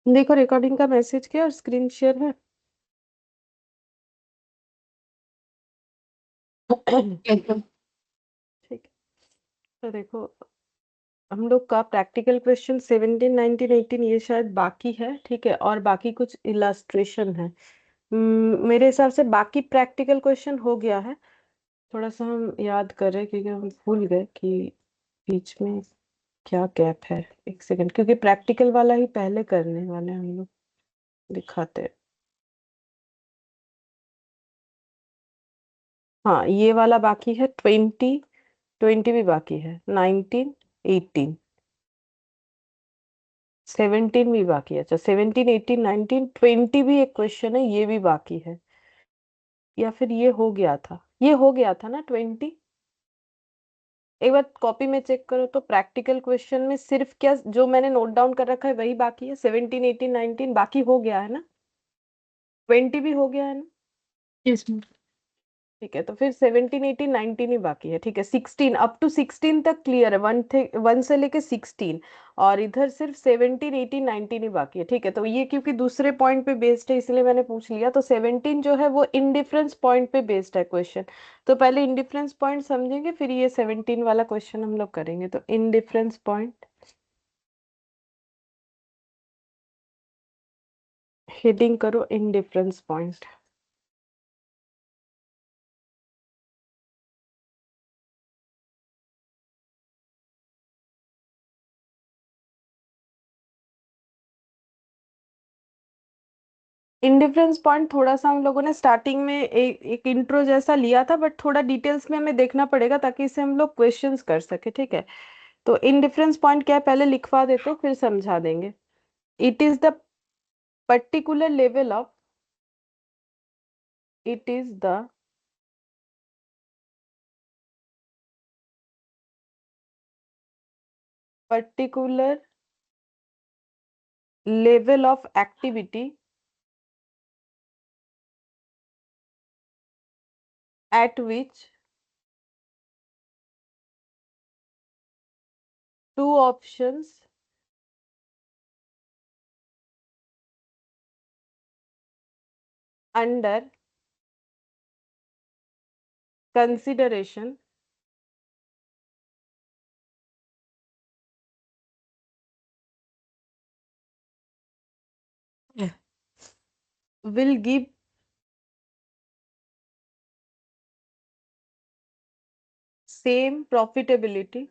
देखो रिकॉर्डिंग का मैसेज किया और स्क्रीन शेयर है। ठीक है। ठीक है। तो देखो, हम लोग का प्रैक्टिकल क्वेश्चन 17 19 18 ये शायद बाकी है, ठीक है, और बाकी कुछ इलास्ट्रेशन है। मेरे हिसाब से बाकी प्रैक्टिकल क्वेश्चन हो गया है। थोड़ा सा हम याद करें क्योंकि हम भूल गए कि बीच में क्या गैप है। एक सेकंड, क्योंकि प्रैक्टिकल वाला ही पहले करने वाले हैं हम लोग। दिखाते हैं। हाँ, ये वाला बाकी है। 20 20 भी बाकी है। 19 18 17 भी बाकी है। अच्छा, 17 18 19 20 भी एक क्वेश्चन है, ये भी बाकी है। या फिर ये हो गया था, ये हो गया था ना 20। एक बार कॉपी में चेक करो तो प्रैक्टिकल क्वेश्चन में सिर्फ क्या जो मैंने नोट डाउन कर रखा है वही बाकी है। 17 18 19 बाकी हो गया है ना। 20 भी हो गया है ना। Yes ma'am. ठीक है, तो फिर 17 18 19 ही बाकी है। ठीक है, 16 अप टू 16 तक क्लियर है। वन थे 1 से लेके 16। और इधर सिर्फ 17 18 19 ही बाकी है। ठीक है, तो ये क्योंकि दूसरे पॉइंट पे बेस्ड है इसलिए मैंने पूछ लिया। तो 17 जो है वो इनडिफरेंस पॉइंट पे बेस्ड है क्वेश्चन। तो पहले इनडिफरेंस पॉइंट समझेंगे, फिर ये 17 वाला क्वेश्चन हम लोग करेंगे। तो इनडिफरेंस पॉइंट, हेडिंग करो इनडिफरेंस पॉइंट। इंडिफरेंस पॉइंट थोड़ा सा हम लोगों ने स्टार्टिंग में एक इंट्रो जैसा लिया था, बट थोड़ा डिटेल्स में हमें देखना पड़ेगा ताकि इसे हम लोग क्वेश्चंस कर सके। ठीक है, तो इंडिफरेंस पॉइंट क्या है पहले लिखवा देते हैं, फिर समझा देंगे। It is the particular level of, it is the particular level of activity at which two options under consideration will give same profitability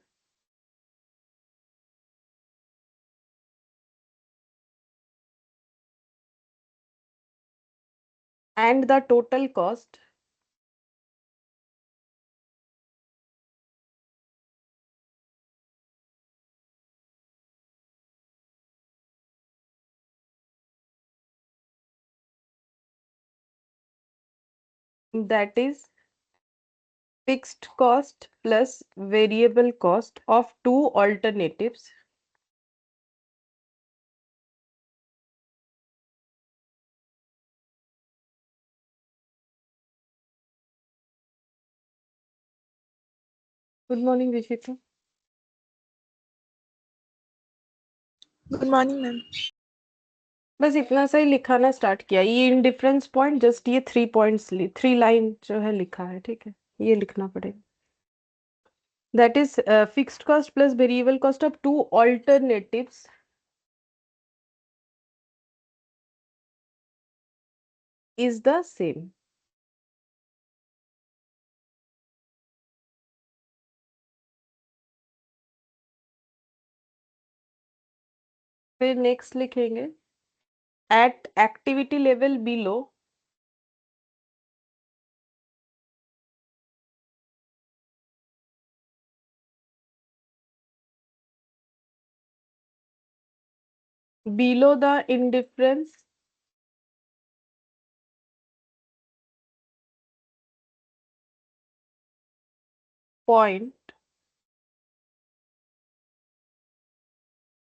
and the total cost that is fixed cost plus variable cost of two alternatives good morning Vishika. Good morning ma'am. बस इतना सा ही लिखाना start किया। ये indifference point just ये 3 points 3 line जो है लिखा है। ठीक है, ये लिखना पड़ेगा। That is fixed cost plus variable cost of two alternatives is the same. फिर नेक्स्ट लिखेंगे at activity level below below the indifference point,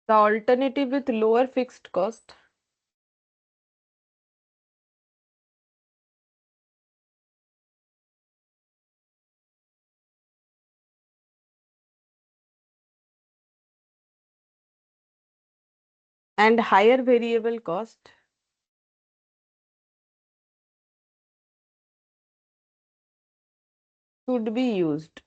the alternative with lower fixed cost and higher variable cost should be used.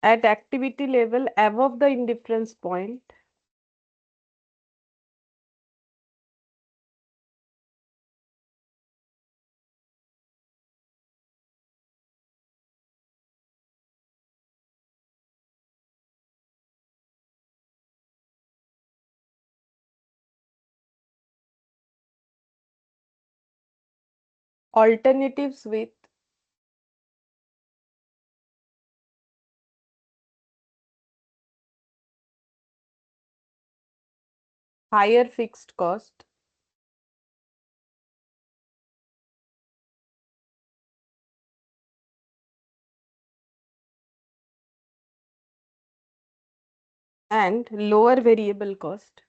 At activity level above the indifference point, alternatives with higher fixed cost and lower variable cost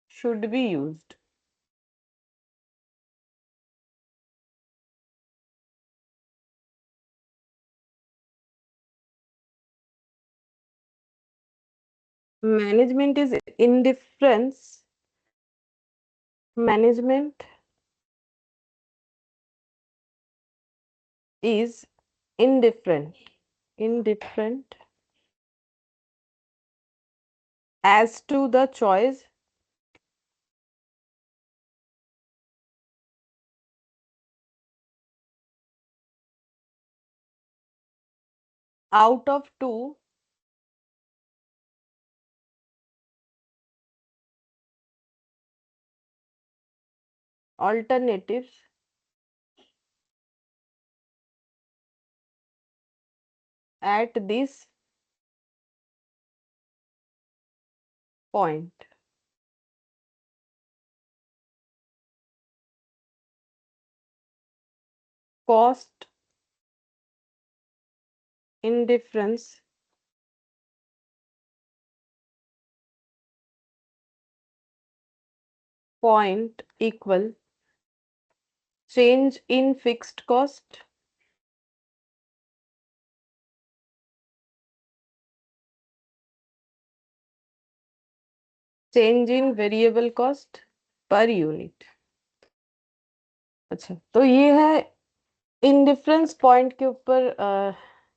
should be used. Management is indifference. Management is indifferent as to the choice out of two alternatives at this point. Cost indifference point equal change in fixed cost change in variable cost per unit. अच्छा, तो ये है indifference point के ऊपर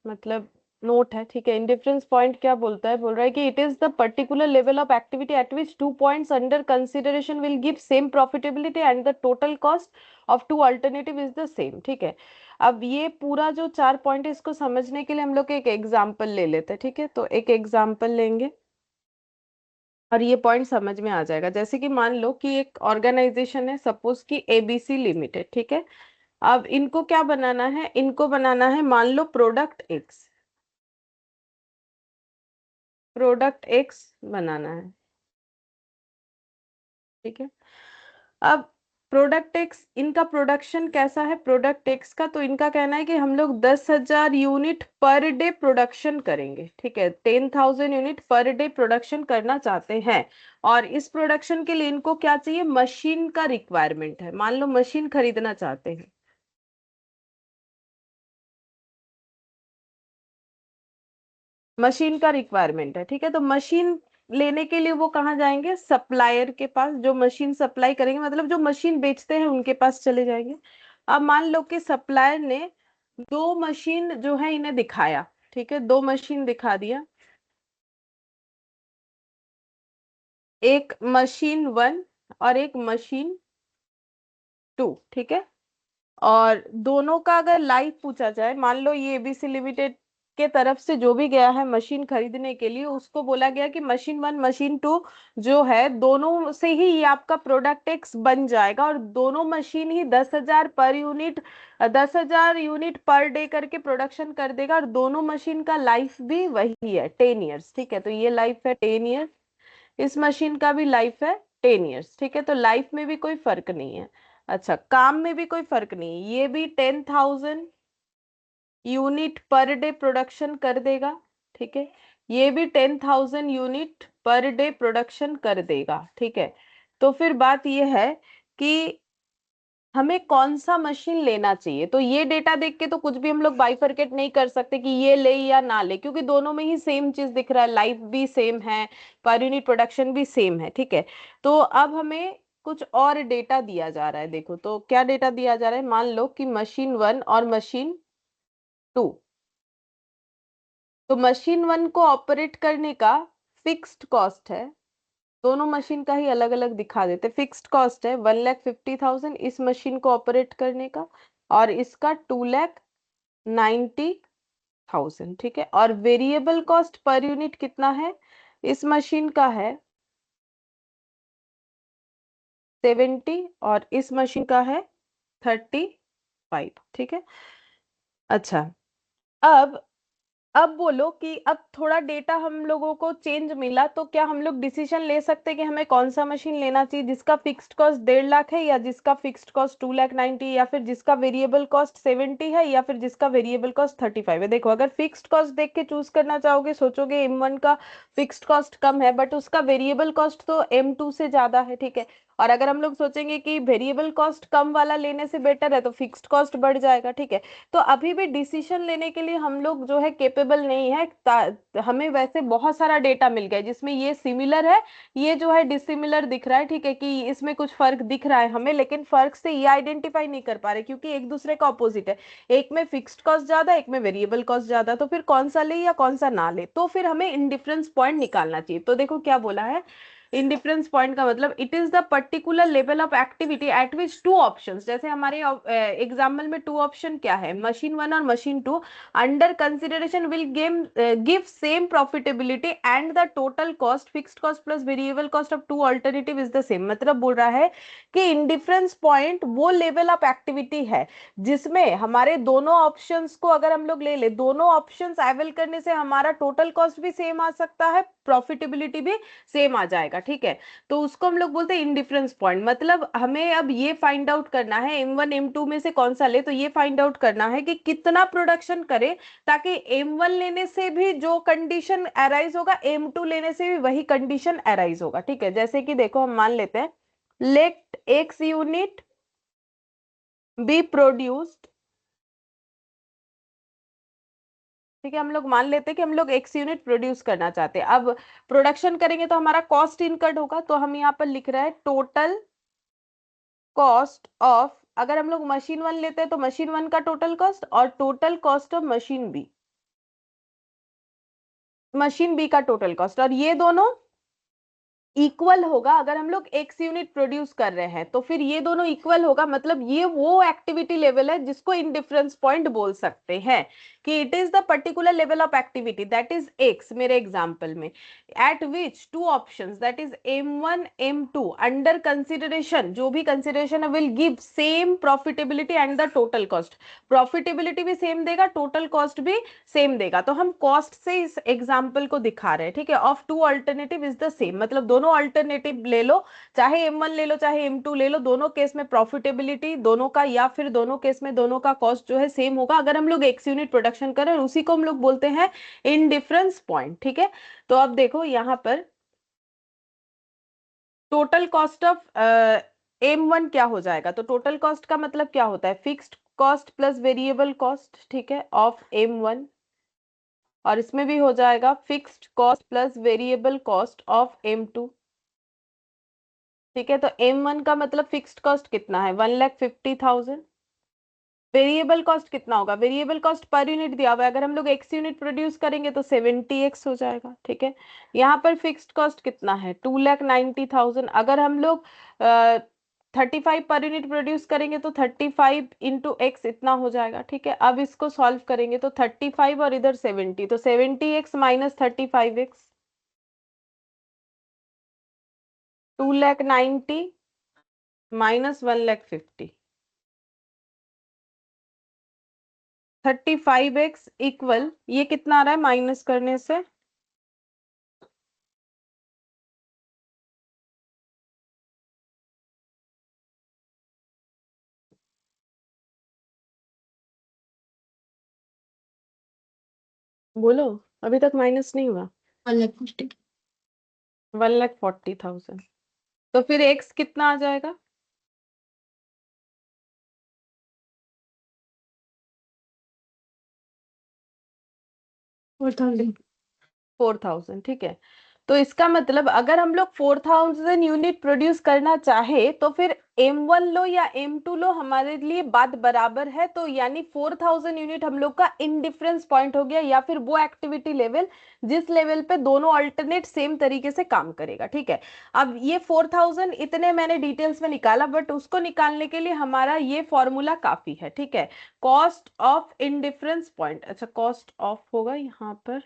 मतलब note है, ठीक है। इंडिफरेंस पॉइंट क्या बोलता है, बोल रहा है कि it is the particular level of activity at which two points under consideration will give same profitability and the total cost of two alternative is the same, ठीक है। अब ये पूरा जो 4 पॉइंट है, इसको समझने के लिए हम लोग एक एग्जाम्पल ले लेते हैं, ठीक है। तो एक एग्जाम्पल लेंगे और ये पॉइंट समझ में आ जाएगा। जैसे कि मान लो कि एक ऑर्गेनाइजेशन है, सपोज कि एबीसी लिमिटेड, ठीक है। अब इनको क्या बनाना है, इनको बनाना है मान लो प्रोडक्ट एक्स, प्रोडक्ट एक्स बनाना है, ठीक है। अब प्रोडक्ट एक्स, इनका प्रोडक्शन कैसा है प्रोडक्ट एक्स का, तो इनका कहना है कि हम लोग 10,000 यूनिट पर डे प्रोडक्शन करेंगे, ठीक है। 10,000 यूनिट पर डे प्रोडक्शन करना चाहते हैं। और इस प्रोडक्शन के लिए इनको क्या चाहिए, मशीन का रिक्वायरमेंट है, मान लो मशीन खरीदना चाहते हैं, मशीन का रिक्वायरमेंट है, ठीक है। तो मशीन लेने के लिए वो कहाँ जाएंगे, सप्लायर के पास, जो मशीन सप्लाई करेंगे, मतलब जो मशीन बेचते हैं उनके पास चले जाएंगे। अब मान लो कि सप्लायर ने दो मशीन जो है इन्हें दिखाया, ठीक है, दो मशीन दिखा दिया, एक मशीन वन और एक मशीन टू, ठीक है। और दोनों का अगर लाइफ पूछा जाए, मान लो ये एबीसी लिमिटेड के तरफ से जो भी गया है मशीन खरीदने के लिए, उसको बोला गया कि मशीन वन मशीन टू जो है दोनों से ही ये आपका प्रोडक्ट एक्स बन जाएगा, और दोनों मशीन ही 10,000 per unit, 10,000 unit per day करके प्रोडक्शन कर देगा, और दोनों मशीन का लाइफ भी वही है 10 ईयर्स, ठीक है। तो ये लाइफ है 10 ईयर्स, इस मशीन का भी लाइफ है 10 ईयर्स, ठीक है। तो लाइफ में भी कोई फर्क नहीं है। अच्छा, काम में भी कोई फर्क नहीं है, ये भी 10,000 यूनिट पर डे प्रोडक्शन कर देगा, ठीक है। ये भी 10,000 यूनिट पर डे प्रोडक्शन कर देगा, ठीक है। तो फिर बात ये है कि हमें कौन सा मशीन लेना चाहिए। तो ये डेटा देख के तो कुछ भी हम लोग बाइफरकेट नहीं कर सकते कि ये ले या ना ले, क्योंकि दोनों में ही सेम चीज दिख रहा है, लाइफ भी सेम है, पर यूनिट प्रोडक्शन भी सेम है, ठीक है। तो अब हमें कुछ और डेटा दिया जा रहा है। देखो तो क्या डेटा दिया जा रहा है, मान लो कि मशीन 1 और मशीन 2। तो मशीन 1 को ऑपरेट करने का फिक्स्ड कॉस्ट है, दोनों मशीन का ही अलग अलग दिखा देते। फिक्स्ड कॉस्ट है 1,50,000 इस मशीन को ऑपरेट करने का, और इसका 2,90,000, ठीक है। और वेरिएबल कॉस्ट पर यूनिट कितना है, इस मशीन का है 70 और इस मशीन का है 35, ठीक है। अच्छा, अब अब बोलो कि अब थोड़ा डेटा हम लोगों को चेंज मिला, तो क्या हम लोग डिसीजन ले सकते हैं कि हमें कौन सा मशीन लेना चाहिए, जिसका फिक्स्ड कॉस्ट 1.5 लाख है, या जिसका फिक्स्ड कॉस्ट 2,90,000, या फिर जिसका वेरिएबल कॉस्ट 70 है, या फिर जिसका वेरिएबल कॉस्ट 35 है। देखो अगर फिक्स्ड कॉस्ट देख के चूज करना चाहोगे, सोचोगे M1 का फिक्स्ड कॉस्ट कम है बट उसका वेरिएबल कॉस्ट तो M2 से ज्यादा है, ठीक है। और अगर हम लोग सोचेंगे कि वेरिएबल कॉस्ट कम वाला लेने से बेटर है, तो फिक्स्ड कॉस्ट बढ़ जाएगा, ठीक है। तो अभी भी डिसीजन लेने के लिए हम लोग जो है केपेबल नहीं है। हमें वैसे बहुत सारा डेटा मिल गया है जिसमें ये सिमिलर है, ये जो है डिसिमिलर दिख रहा है, ठीक है, कि इसमें कुछ फर्क दिख रहा है हमें, लेकिन फर्क से ये आइडेंटिफाई नहीं कर पा रहे क्योंकि एक दूसरे का ऑपोजिट है। एक में फिक्स्ड कॉस्ट ज्यादा, एक में वेरिएबल कॉस्ट ज्यादा, तो फिर कौन सा ले या कौन सा ना ले, तो फिर हमें इंडिफरेंस पॉइंट निकालना चाहिए। तो देखो क्या बोला है, इंडिफरेंस पॉइंट का मतलब it is the particular level of activity at which two options, जैसे हमारे एग्जाम्पल में टू ऑप्शन क्या है, मशीन 1 और machine 2 under consideration will give same profitability and the total cost fixed cost plus variable cost of two alternative is the same. मतलब बोल रहा है कि इंडिफरेंस पॉइंट वो लेवल ऑफ एक्टिविटी है जिसमें हमारे दोनों ऑप्शंस को अगर हम लोग ले ले, दोनों ऑप्शंस अवेल करने से हमारा टोटल कॉस्ट भी सेम आ सकता है, प्रॉफिटेबिलिटी भी सेम आ जाएगा, ठीक है। तो उसको हम लोग बोलते हैं इंडिफरेंस पॉइंट। मतलब हमें अब ये फाइंड आउट करना है M1 M2 में से कौन सा ले, तो ये फाइंड आउट करना है कि कितना प्रोडक्शन करे ताकि M1 लेने से भी जो कंडीशन अराइज होगा M2 लेने से भी वही कंडीशन अराइज होगा, ठीक है। जैसे कि देखो हम मान लेते हैं let X unit be produced, ठीक है। हम लोग मान लेते हैं कि हम लोग X यूनिट प्रोड्यूस करना चाहते हैं। अब प्रोडक्शन करेंगे तो हमारा कॉस्ट इनकर्ड होगा, तो हम यहाँ पर लिख रहे हैं टोटल कॉस्ट ऑफ, अगर हम लोग मशीन 1 लेते हैं तो मशीन 1 का टोटल कॉस्ट और total cost of machine B, machine B का टोटल कॉस्ट, और ये दोनों इक्वल होगा। अगर हम लोग X यूनिट प्रोड्यूस कर रहे हैं तो फिर ये दोनों इक्वल होगा, मतलब ये वो एक्टिविटी लेवल है जिसको इंडिफरेंस पॉइंट बोल सकते हैं कि it is the particular level of activity that is X मेरे एग्जांपल में, eight which two options that is M1 M2 under consideration, जो भी कंसिडरेशन है will give same profitability and the total cost, profitability भी same देगा, total cost भी same देगा। तो हम कॉस्ट से इस एग्जांपल को दिखा रहे हैं, ठीक है। Of two alternative is the same, मतलब दोनों अल्टरनेटिव ले लो, चाहे M1 ले लो चाहे M2 ले लो, दोनों केस में प्रॉफिटेबिलिटी दोनों का या फिर दोनों केस में दोनों का कॉस्ट जो है सेम होगा अगर हम लोग X यूनिट प्रोडक्शन करें, उसी को हम लोग बोलते हैं इनडिफरेंस पॉइंट, ठीक है। तो अब देखो यहां पर टोटल कॉस्ट ऑफ M1 क्या हो जाएगा, तो टोटल कॉस्ट का मतलब क्या होता है, fixed cost plus variable cost, ठीक है, ऑफ M1, और इसमें भी हो जाएगा fixed cost plus variable cost of M2, ठीक है। तो M1 का मतलब फिक्स्ड कॉस्ट कितना है 1,50,000, वेरिएबल कॉस्ट कितना होगा, वेरिएबल कॉस्ट पर यूनिट दिया हुआ है, अगर हम लोग X यूनिट प्रोड्यूस करेंगे तो 70X हो जाएगा, ठीक है। यहाँ पर फिक्स्ड कॉस्ट कितना है 2,90,000, अगर हम लोग 35 पर यूनिट प्रोड्यूस करेंगे तो 35 इंटू एक्स इतना हो जाएगा, ठीक है। अब इसको सॉल्व करेंगे तो 35 और इधर 70, तो 70X minus 35X, 2,90,000 minus 1,50,000, 35X equal ये कितना आ रहा है माइनस करने से, बोलो, अभी तक माइनस नहीं हुआ, 1,50,000। 1,40,000, तो फिर x कितना आ जाएगा? 4000। 4000, ठीक है। तो इसका मतलब अगर हम लोग 4000 यूनिट प्रोड्यूस करना चाहे तो फिर M1 लो या M2 लो, हमारे लिए बात बराबर है। तो यानी 4000 यूनिट हम लोग का इंडिफरेंस पॉइंट हो गया, या फिर वो एक्टिविटी लेवल जिस लेवल पे दोनों अल्टरनेट सेम तरीके से काम करेगा, ठीक है। अब ये 4000 इतने मैंने डिटेल्स में निकाला, बट उसको निकालने के लिए हमारा ये फॉर्मूला काफी है, ठीक है। कॉस्ट ऑफ इंडिफरेंस पॉइंट, अच्छा कॉस्ट ऑफ होगा यहाँ पर,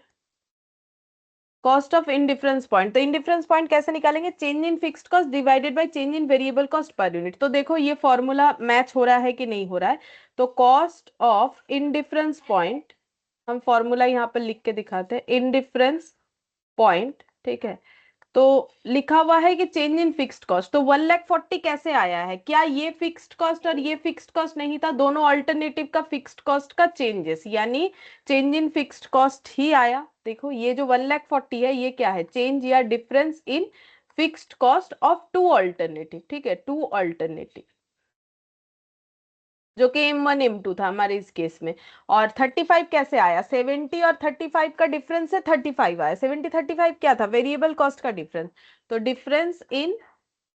कॉस्ट ऑफ इंडिफरेंस पॉइंट। तो इंडिफरेंस पॉइंट कैसे निकालेंगे? Change in fixed cost divided by change in variable cost per unit. तो देखो ये फॉर्मूला मैच हो रहा है कि नहीं हो रहा है। तो कॉस्ट ऑफ इंडिफरेंस पॉइंट, हम फॉर्मूला यहाँ पर लिख के दिखाते हैं, इंडिफरेंस पॉइंट, ठीक है। तो लिखा हुआ है कि चेंज इन फिक्स्ड कॉस्ट। तो 1,40,000 कैसे आया है? क्या ये फिक्स्ड कॉस्ट और ये फिक्स्ड कॉस्ट नहीं था? दोनों अल्टरनेटिव का फिक्स्ड कॉस्ट का चेंजेस, यानी चेंज इन फिक्स्ड कॉस्ट ही आया। देखो ये जो 1,40,000 है ये क्या है? चेंज या difference in fixed cost of two alternative, ठीक है, टू अल्टरनेटिव, जो कि M1 M2 था हमारे इस केस में। और 35 कैसे आया? 70 और 35 का डिफरेंस है, 35 आया। 70 35 क्या था? वेरिएबल कॉस्ट का डिफरेंस। तो difference in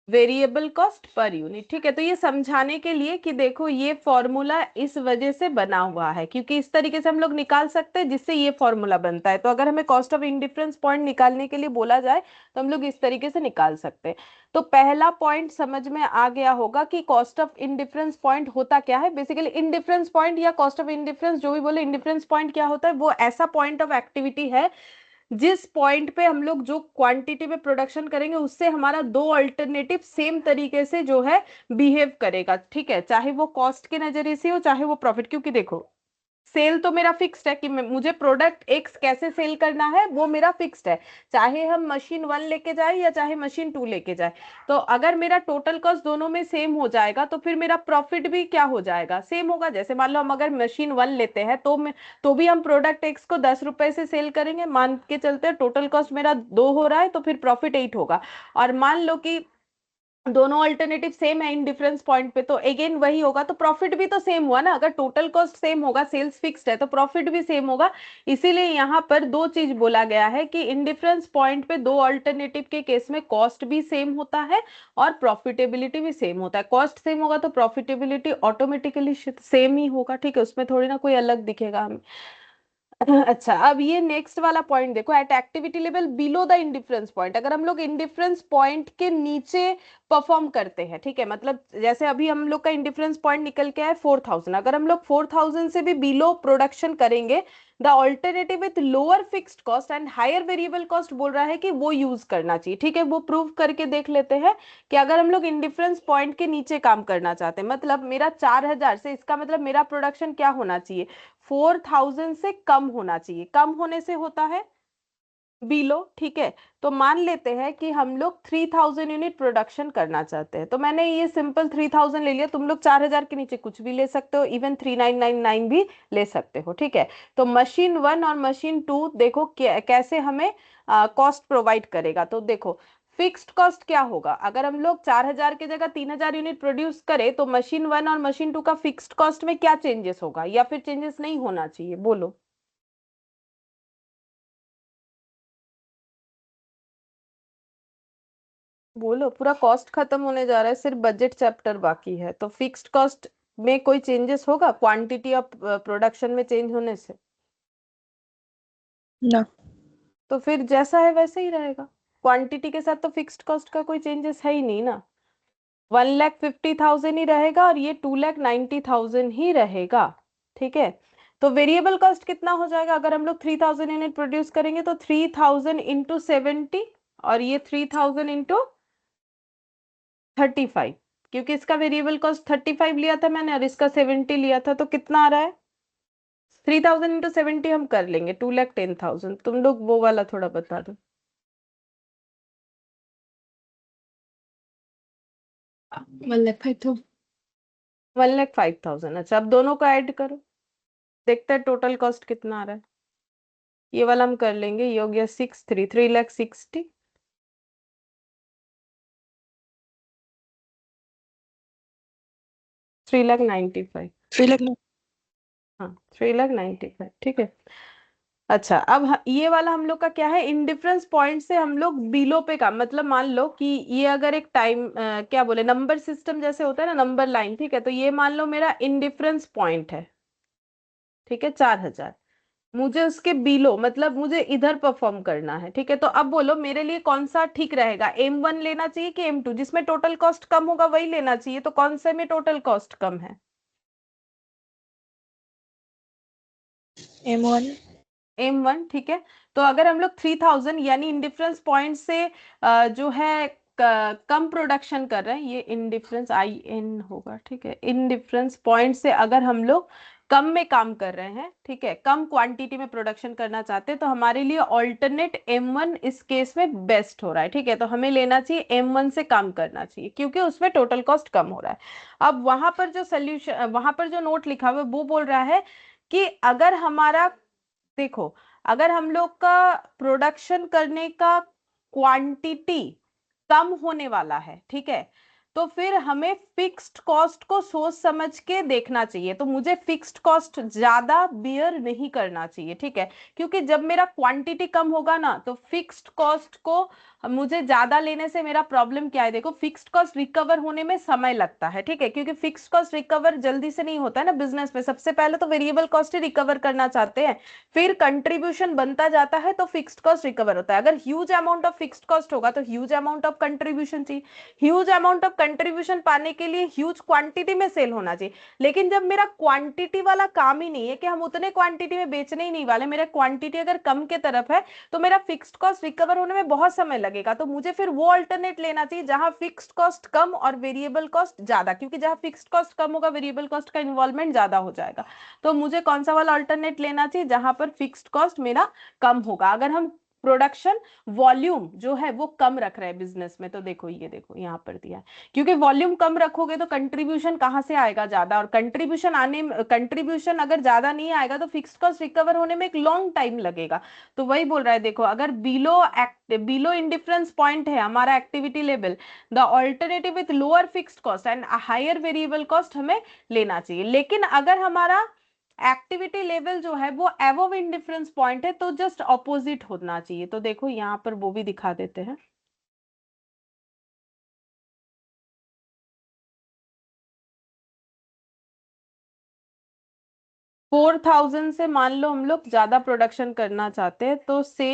variable cost per unit, ठीक है। तो ये समझाने के लिए कि देखो ये फॉर्मूला इस वजह से बना हुआ है, क्योंकि इस तरीके से हम लोग निकाल सकते हैं जिससे ये फॉर्मूला बनता है। तो अगर हमें कॉस्ट ऑफ इंडिफरेंस पॉइंट निकालने के लिए बोला जाए तो हम लोग इस तरीके से निकाल सकते हैं। तो पहला पॉइंट समझ में आ गया होगा कि कॉस्ट ऑफ इंडिफरेंस पॉइंट होता क्या है। बेसिकली इंडिफरेंस पॉइंट या कॉस्ट ऑफ इंडिफरेंस जो भी बोले, इंडिफरेंस पॉइंट क्या होता है? वो ऐसा पॉइंट ऑफ एक्टिविटी है जिस पॉइंट पे हम लोग जो क्वांटिटी में प्रोडक्शन करेंगे उससे हमारा दो अल्टरनेटिव सेम तरीके से जो है बिहेव करेगा, ठीक है। चाहे वो कॉस्ट के नजरिए से हो, चाहे वो प्रॉफिट, क्योंकि देखो सेल तो मेरा फिक्स्ड है कि मुझे प्रोडक्ट एक्स कैसे सेल करना है वो मेरा फिक्स्ड है। चाहे हम मशीन 1 लेके जाए या चाहे मशीन 2 लेके जाए, तो अगर मेरा टोटल कॉस्ट दोनों में सेम हो जाएगा तो फिर मेरा प्रॉफिट भी क्या हो जाएगा? सेम होगा। जैसे मान लो हम अगर मशीन 1 लेते हैं तो भी हम प्रोडक्ट एक्स को 10 रुपए से सेल करेंगे, मान के चलते टोटल कॉस्ट मेरा 2 हो रहा है तो फिर प्रॉफिट 8 होगा। और मान लो कि दोनों अल्टरनेटिव सेम है इन डिफरेंस पॉइंट पे, तो अगेन वही होगा। तो प्रॉफिट भी तो सेम हुआ ना, अगर टोटल कॉस्ट सेम होगा, सेल्स फिक्स्ड है, तो प्रॉफिट भी सेम होगा। इसीलिए यहाँ पर दो चीज बोला गया है कि इन डिफरेंस पॉइंट पे दो अल्टरनेटिव के केस में कॉस्ट भी सेम होता है और प्रॉफिटेबिलिटी भी सेम होता है। कॉस्ट सेम होगा तो प्रॉफिटेबिलिटी ऑटोमेटिकली सेम ही होगा, ठीक है, उसमें थोड़ी ना कोई अलग दिखेगा हमें। अच्छा, अब ये नेक्स्ट वाला पॉइंट देखो, at activity level below the indifference point. अगर हम लोग इंडिफरेंस पॉइंट के नीचे परफॉर्म करते हैं, ठीक है, मतलब जैसे अभी हम लोग का इंडिफरेंस पॉइंट निकल के आए 4000, अगर हम लोग 4000 से भी बिलो प्रोडक्शन करेंगे, the alternative with lower fixed cost and higher variable cost बोल रहा है कि वो यूज करना चाहिए, ठीक है। वो प्रूव करके देख लेते हैं कि अगर हम लोग इंडिफरेंस पॉइंट के नीचे काम करना चाहते हैं, मतलब मेरा 4000 से, इसका मतलब मेरा प्रोडक्शन क्या होना चाहिए? 4000 से कम होना चाहिए। कम होने से होता है बिलो, ठीक है। तो मान लेते हैं कि हम लोग 3000 यूनिट प्रोडक्शन करना चाहते हैं, तो मैंने ये सिंपल 3000 ले लिया। तुम लोग 4000 के नीचे कुछ भी ले सकते हो, इवन 3999 भी ले सकते हो, ठीक है। तो मशीन 1 और मशीन 2 देखो कैसे हमें कॉस्ट प्रोवाइड करेगा। तो देखो फिक्स्ड कॉस्ट क्या होगा? अगर हम लोग 4000 की जगह 3000 यूनिट प्रोड्यूस करें तो मशीन 1 और मशीन 2 का फिक्स्ड कॉस्ट में क्या चेंजेस होगा, या फिर चेंजेस नहीं होना चाहिए? बोलो। बोलो, पूरा कॉस्ट खत्म होने जा रहा है, सिर्फ बजट चैप्टर बाकी है। तो फिक्स्ड कॉस्ट में कोई चेंजेस होगा क्वांटिटी ऑफ प्रोडक्शन में चेंज होने से? ना। तो फिर जैसा है वैसे ही रहेगा। क्वांटिटी के साथ तो फिक्स्ड कॉस्ट का कोई चेंजेस है ही नहीं ना। 1,50,000 ही रहेगा और ये 2,90,000 ही रहेगा, ठीक है। तो वेरिएबल कॉस्ट कितना हो जाएगा? अगर हम लोग 3000 यूनिट प्रोड्यूस करेंगे तो 3000 इंटू 70, और ये 3000 इंटू 35, क्योंकि इसका वेरिएबल कॉस्ट 35 लिया था मैंने और इसका 70 लिया था, तो कितना आ रहा है? 3000 इंटू 70 हम कर लेंगे, 2,10,000। तुम लोग वो वाला थोड़ा बता दो। 1,05,000। 1,05,000, अच्छा। अब दोनों को ऐड करो, देखते हैं टोटल कॉस्ट कितना आ रहा है। ये वाला हम कर लेंगे, ये हो गया 63, 3,60,000। 3,95,000। 3,00,000। हाँ 3,95,000 ठीक है। अच्छा अब ये वाला हम लोग का क्या है, इंडिफरेंस पॉइंट से हम लोग बिलो पे का मतलब मान लो कि ये अगर एक टाइम क्या बोले नंबर सिस्टम जैसे होता है ना, नंबर लाइन, ठीक है, तो ये मान लो मेरा इंडिफरेंस पॉइंट है, ठीक है, 4,000। मुझे उसके बिलो मतलब मुझे इधर परफॉर्म करना है, ठीक है, तो अब बोलो मेरे लिए कौन सा ठीक रहेगा, M1 लेना चाहिए कि M2, जिसमें टोटल कॉस्ट कम होगा वही लेना चाहिए, तो कौन से में टोटल कॉस्ट कम है? M1। M1 ठीक है। तो अगर हम लोग 3,000 यानी इंडिफरेंस पॉइंट से जो है कम प्रोडक्शन कर रहे हैं, ये इंडिफरेंस IN होगा, ठीक है, इंडिफरेंस पॉइंट से अगर हम लोग कम में काम कर रहे हैं, ठीक है, कम क्वांटिटी में प्रोडक्शन करना चाहते हैं, तो हमारे लिए ऑल्टरनेट M1 इस केस में बेस्ट हो रहा है, ठीक है, तो हमें लेना चाहिए M1 से काम करना चाहिए क्योंकि उसमें टोटल कॉस्ट कम हो रहा है। अब वहां पर जो सोल्यूशन, वहां पर जो नोट लिखा हुआ है वो बोल रहा है कि अगर हमारा, देखो, अगर हम लोग का प्रोडक्शन करने का क्वांटिटी कम होने वाला है, ठीक है, तो फिर हमें फिक्स्ड कॉस्ट को सोच समझ के देखना चाहिए, तो मुझे फिक्स्ड कॉस्ट ज्यादा बियर नहीं करना चाहिए, ठीक है, क्योंकि जब मेरा क्वांटिटी कम होगा ना तो फिक्स्ड कॉस्ट को मुझे ज्यादा लेने से मेरा प्रॉब्लम क्या है, देखो फिक्स्ड कॉस्ट रिकवर होने में समय लगता है, ठीक है, क्योंकि फिक्स्ड कॉस्ट रिकवर जल्दी से नहीं होता है ना बिजनेस में, सबसे पहले तो वेरिएबल कॉस्ट ही रिकवर करना चाहते हैं, फिर कंट्रीब्यूशन बनता जाता है तो फिक्स्ड कॉस्ट रिकवर होता है। अगर huge amount of fixed cost होगा तो ह्यूज अमाउंट ऑफ कंट्रीब्यूशन चाहिए, ह्यूज अमाउंट ऑफ कंट्रीब्यूशन पाने के लिए ह्यूज क्वांटिटी में सेल होना चाहिए। लेकिन जब मेरा क्वांटिटी वाला काम ही नहीं है कि हम उतने क्वांटिटी में बेचने ही नहीं वाले, मेरा क्वांटिटी अगर कम के तरफ है तो मेरा फिक्स्ड कॉस्ट रिकवर होने में बहुत समय लगेगा, तो मुझे फिर वो अल्टरनेट लेना चाहिए जहां फिक्स्ड कॉस्ट कम और वेरिएबल कॉस्ट ज्यादा, क्योंकि जहां फिक्स्ड कॉस्ट कम होगा वेरिएबल कॉस्ट का इन्वॉल्वमेंट ज्यादा हो जाएगा। तो मुझे कौन सा वाला अल्टरनेट लेना चाहिए जहां पर फिक्स्ड कॉस्ट मेरा कम होगा, अगर हम प्रोडक्शन वॉल्यूम जो है वो कम रख रहे हैं बिजनेस में, तो देखो ये देखो यहाँ पर दिया है, क्योंकि वॉल्यूम कम रखोगे तो कंट्रीब्यूशन कहाँ से आएगा ज्यादा, और कंट्रीब्यूशन कंट्रीब्यूशन अगर ज्यादा नहीं आएगा तो फिक्स्ड कॉस्ट रिकवर होने में एक लॉन्ग टाइम लगेगा। तो वही बोल रहा है, देखो अगर बिलो इंडिफरेंस पॉइंट है हमारा activity level, the alternative with lower fixed cost and higher variable cost हमें लेना चाहिए। लेकिन अगर हमारा एक्टिविटी लेवल जो है वो एवोव इंडिफरेंस पॉइंट है तो जस्ट ऑपोजिट होना चाहिए, तो देखो यहाँ पर वो भी दिखा देते हैं। 4,000 से मान लो हम लोग ज्यादा प्रोडक्शन करना चाहते हैं तो से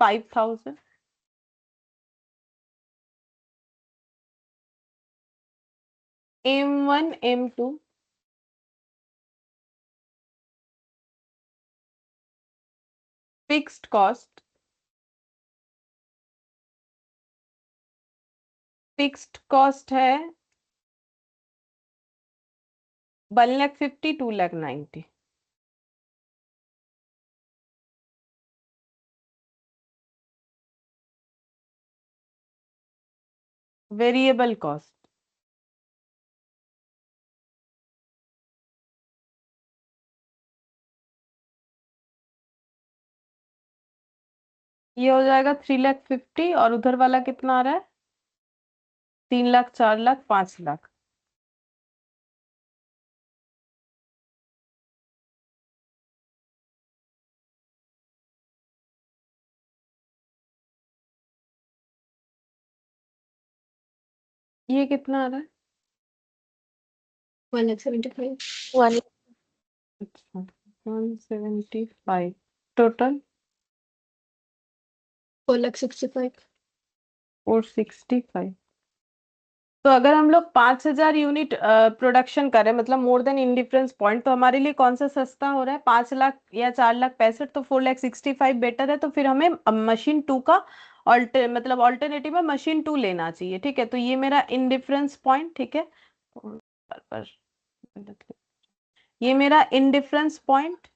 5,000। M1 M2 fixed cost, fixed cost है 1,50,000 2,90,000। वेरिएबल कॉस्ट, ये हो जाएगा 3,50,000 और उधर वाला कितना आ रहा है, 3,00,000 4,00,000 5,00,000। ये कितना आ रहा है? 1,75,000। 1 अच्छा 175 टोटल 4,65,000। 465। तो अगर हम लोग 5,000 यूनिट प्रोडक्शन करें मतलब मोर देन इंडिफरेंस पॉइंट, तो हमारे लिए कौन सा सस्ता हो रहा है, 5,00,000 या 4,65,000, तो 4,65,000 बेटर है, तो फिर हमें मशीन टू का मतलब ऑल्टरनेटिव में मशीन टू लेना चाहिए, ठीक है, तो ये मेरा इंडिफरेंस पॉइंट, ठीक है, पर ये मेरा इंडिफरेंस पॉइंट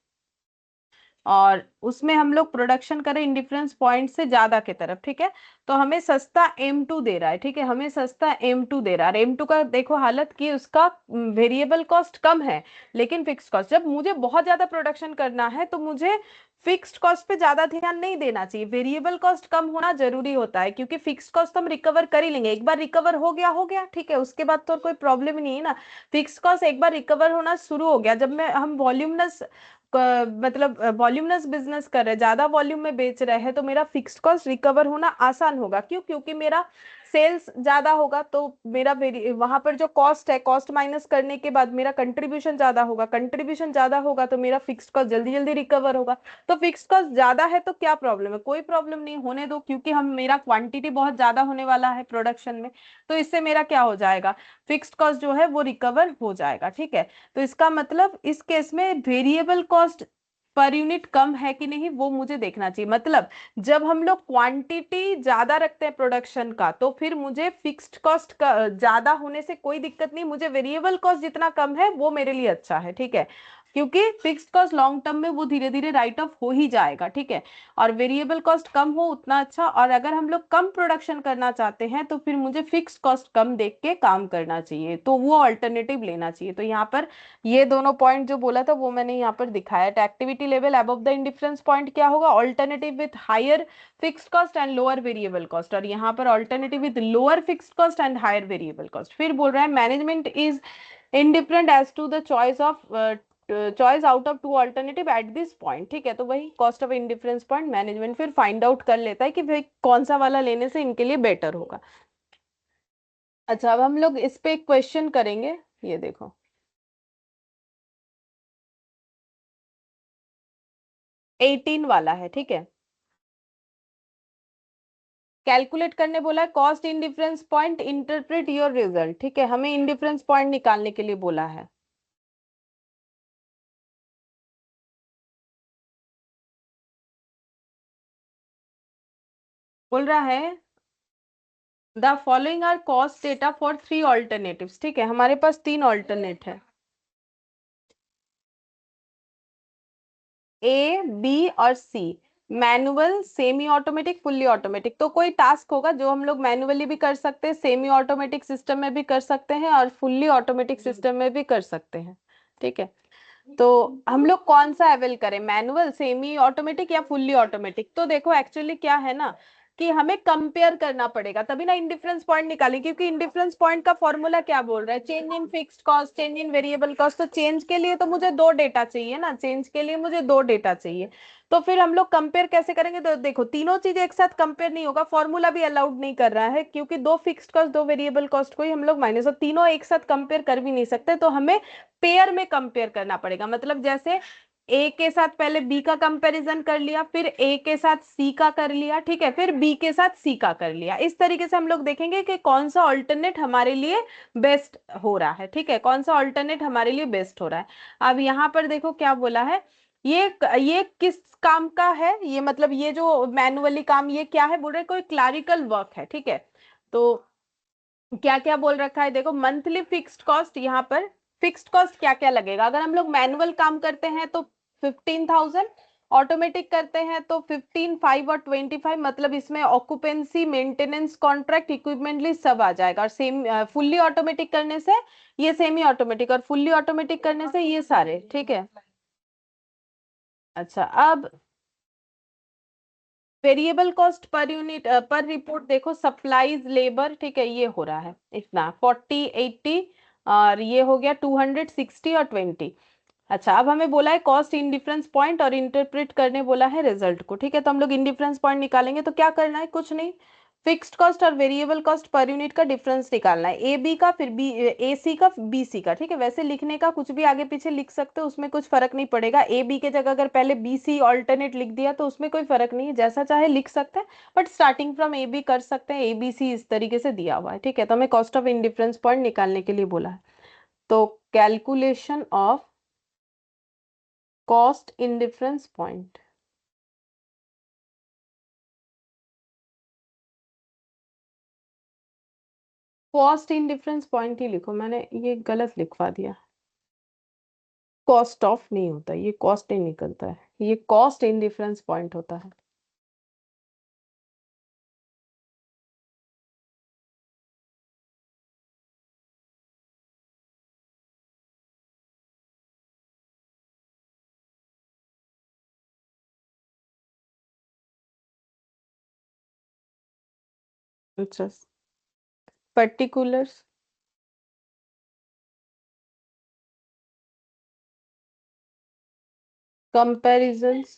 और उसमें हम लोग प्रोडक्शन करें इंडिफरेंस पॉइंट से ज्यादा की तरफ, ठीक है। तो हमें सस्ता M2 दे रहा है, ठीक है, हमें सस्ता M2 दे रहा है। M2 का देखो हालत की उसका वेरिएबल कॉस्ट कम है लेकिन फिक्स्ड कॉस्ट, जब मुझे बहुत ज्यादा प्रोडक्शन करना है तो मुझे फिक्स्ड कॉस्ट पे ज्यादा ध्यान नहीं देना चाहिए, वेरिएबल कॉस्ट कम होना जरूरी होता है, क्योंकि फिक्स्ड कॉस्ट तो हम रिकवर कर ही लेंगे, एक बार रिकवर हो गया ठीक है, उसके बाद तो कोई प्रॉब्लम ही नहीं है ना। फिक्स्ड कॉस्ट एक बार रिकवर होना शुरू हो गया, जब मैं हम वॉल्यूमनस मतलब वॉल्यूमनस बिजनेस कर रहे हैं, ज्यादा वॉल्यूम में बेच रहे हैं, तो मेरा फिक्स्ड कॉस्ट रिकवर होना आसान होगा। क्यों? क्योंकि मेरा सेल्स ज्यादा होगा, तो मेरा वहां पर जो कॉस्ट है, कॉस्ट माइनस करने के बाद मेरा कंट्रीब्यूशन ज्यादा होगा, कंट्रीब्यूशन ज्यादा होगा तो मेरा फिक्स्ड कॉस्ट जल्दी जल्दी रिकवर होगा। तो फिक्स्ड कॉस्ट ज्यादा है तो क्या प्रॉब्लम है? कोई प्रॉब्लम नहीं, होने दो, क्योंकि हम मेरा क्वांटिटी बहुत ज्यादा होने वाला है प्रोडक्शन में, तो इससे मेरा क्या हो जाएगा, फिक्स्ड कॉस्ट जो है वो रिकवर हो जाएगा, ठीक है। तो इसका मतलब इस केस में वेरिएबल कॉस्ट पर यूनिट कम है कि नहीं वो मुझे देखना चाहिए। मतलब जब हम लोग क्वांटिटी ज्यादा रखते हैं प्रोडक्शन का तो फिर मुझे फिक्स्ड कॉस्ट का ज्यादा होने से कोई दिक्कत नहीं, मुझे वेरिएबल कॉस्ट जितना कम है वो मेरे लिए अच्छा है, ठीक है। क्योंकि फिक्स्ड कॉस्ट लॉन्ग टर्म में वो धीरे धीरे राइट ऑफ हो ही जाएगा, ठीक है। और वेरिएबल कॉस्ट कम हो उतना अच्छा, और अगर हम लोग कम प्रोडक्शन करना चाहते हैं तो फिर मुझे फिक्स्ड कॉस्ट कम देख के काम करना चाहिए, तो वो अल्टरनेटिव लेना चाहिए। तो यहाँ पर ये दोनों पॉइंट जो बोला था वो मैंने यहाँ पर दिखाया। Activity level above the indifference point क्या होगा, alternative with higher fixed cost and lower variable cost, और यहाँ पर alternative with lower fixed cost and higher variable cost. फिर बोल रहा है management is indifferent as to the choice out of two alternative at this point, ठीक है। तो वही cost of indifference point management फिर फाइंड आउट कर लेता है कि भाई कौन सा वाला लेने से इनके लिए बेटर होगा। अच्छा, अब हम लोग इस पे एक क्वेश्चन करेंगे, ये देखो 18 वाला है, ठीक है। कैलकुलेट करने बोला है cost indifference point, interpret your result, ठीक है, हमें इंडिफरेंस पॉइंट निकालने के लिए बोला है। बोल रहा है the following are cost data for three alternatives, ठीक है, हमारे पास तीन ऑल्टरनेट है, ए बी और C. Manual, semi automatic, fully automatic. तो कोई टास्क होगा जो हम लोग मैनुअली भी कर सकते हैं, सेमी ऑटोमेटिक सिस्टम में भी कर सकते हैं, और फुल्ली ऑटोमेटिक सिस्टम में भी कर सकते हैं, ठीक है। तो हम लोग कौन सा अवेल करें, मैनुअल, सेमी ऑटोमेटिक या फुल्ली ऑटोमेटिक? तो देखो एक्चुअली क्या है ना कि हमें कंपेयर करना पड़ेगा तभी ना इंडिफरेंस पॉइंट निकालें, क्योंकि इंडिफरेंस पॉइंट का फॉर्मूला क्या बोल रहा है, change in fixed cost, change in variable cost. तो चेंज के लिए तो मुझे दो डेटा चाहिए ना, चेंज के लिए मुझे दो डेटा चाहिए। तो फिर हम लोग कंपेयर कैसे करेंगे? तो देखो तीनों चीजें एक साथ कंपेयर नहीं होगा, फॉर्मूला भी अलाउड नहीं कर रहा है, क्योंकि दो फिक्स्ड कॉस्ट दो वेरिएबल कॉस्ट को ही हम लोग माइनस, और तीनों एक साथ कंपेयर कर भी नहीं सकते, तो हमें पेयर में कंपेयर करना पड़ेगा। मतलब जैसे ए के साथ पहले बी का कंपैरिजन कर लिया, फिर ए के साथ सी का कर लिया, ठीक है, फिर बी के साथ सी का कर लिया। इस तरीके से हम लोग देखेंगे कि कौन सा ऑल्टरनेट हमारे लिए बेस्ट हो रहा है, ठीक है, कौन सा ऑल्टरनेट हमारे लिए बेस्ट हो रहा है। अब यहाँ पर देखो क्या बोला है, ये किस काम का है, ये मतलब ये जो मैनुअली काम ये क्या है, बोल रहे कोई क्लरिकल वर्क है, ठीक है। तो क्या क्या बोल रखा है देखो, मंथली फिक्स्ड कॉस्ट, यहाँ पर फिक्स्ड कॉस्ट क्या क्या लगेगा, अगर हम लोग मैनुअल काम करते हैं तो 15,000, ऑटोमेटिक करते हैं तो 15, 5 और 25, मतलब इसमें occupancy, maintenance, contract, equipment lease सब आ जाएगा। और सेम फुल्ली ऑटोमेटिक करने से ये सेमी ऑटोमेटिक, और फुल्ली ऑटोमेटिक करने से ये सारे, ठीक है। अच्छा, अब वेरिएबल कॉस्ट पर यूनिट पर रिपोर्ट देखो, सप्लाईज, लेबर, ठीक है, ये हो रहा है इतना 40, 80, और ये हो गया 200, 60 और 20। अच्छा, अब हमें बोला है कॉस्ट इंडिफरेंस पॉइंट और इंटरप्रेट करने बोला है रिजल्ट को, ठीक है। तो हम लोग इंडिफरेंस पॉइंट निकालेंगे, तो क्या करना है, कुछ नहीं, फिक्स्ड कॉस्ट और वेरिएबल कॉस्ट पर यूनिट का डिफरेंस निकालना है, ए बी का, फिर बी ए सी का, बी सी का, ठीक है। वैसे लिखने का कुछ भी आगे पीछे लिख सकते हो, उसमें कुछ फर्क नहीं पड़ेगा, ए बी के जगह अगर पहले बी सी ऑल्टरनेट लिख दिया तो उसमें कोई फर्क नहीं है, जैसा चाहे लिख सकते हैं, but starting from A B कर सकते हैं, ए बी सी इस तरीके से दिया हुआ है, ठीक है। तो हमें कॉस्ट ऑफ इंडिफरेंस पॉइंट निकालने के लिए बोला है, तो calculation of cost indifference point, cost indifference point ही लिखो, मैंने ये गलत लिखवा दिया। कॉस्ट ऑफ नहीं होता, ये कॉस्ट नहीं निकलता है, ये कॉस्ट इन डिफरेंस पॉइंट होता है। अच्छा, particulars, comparisons,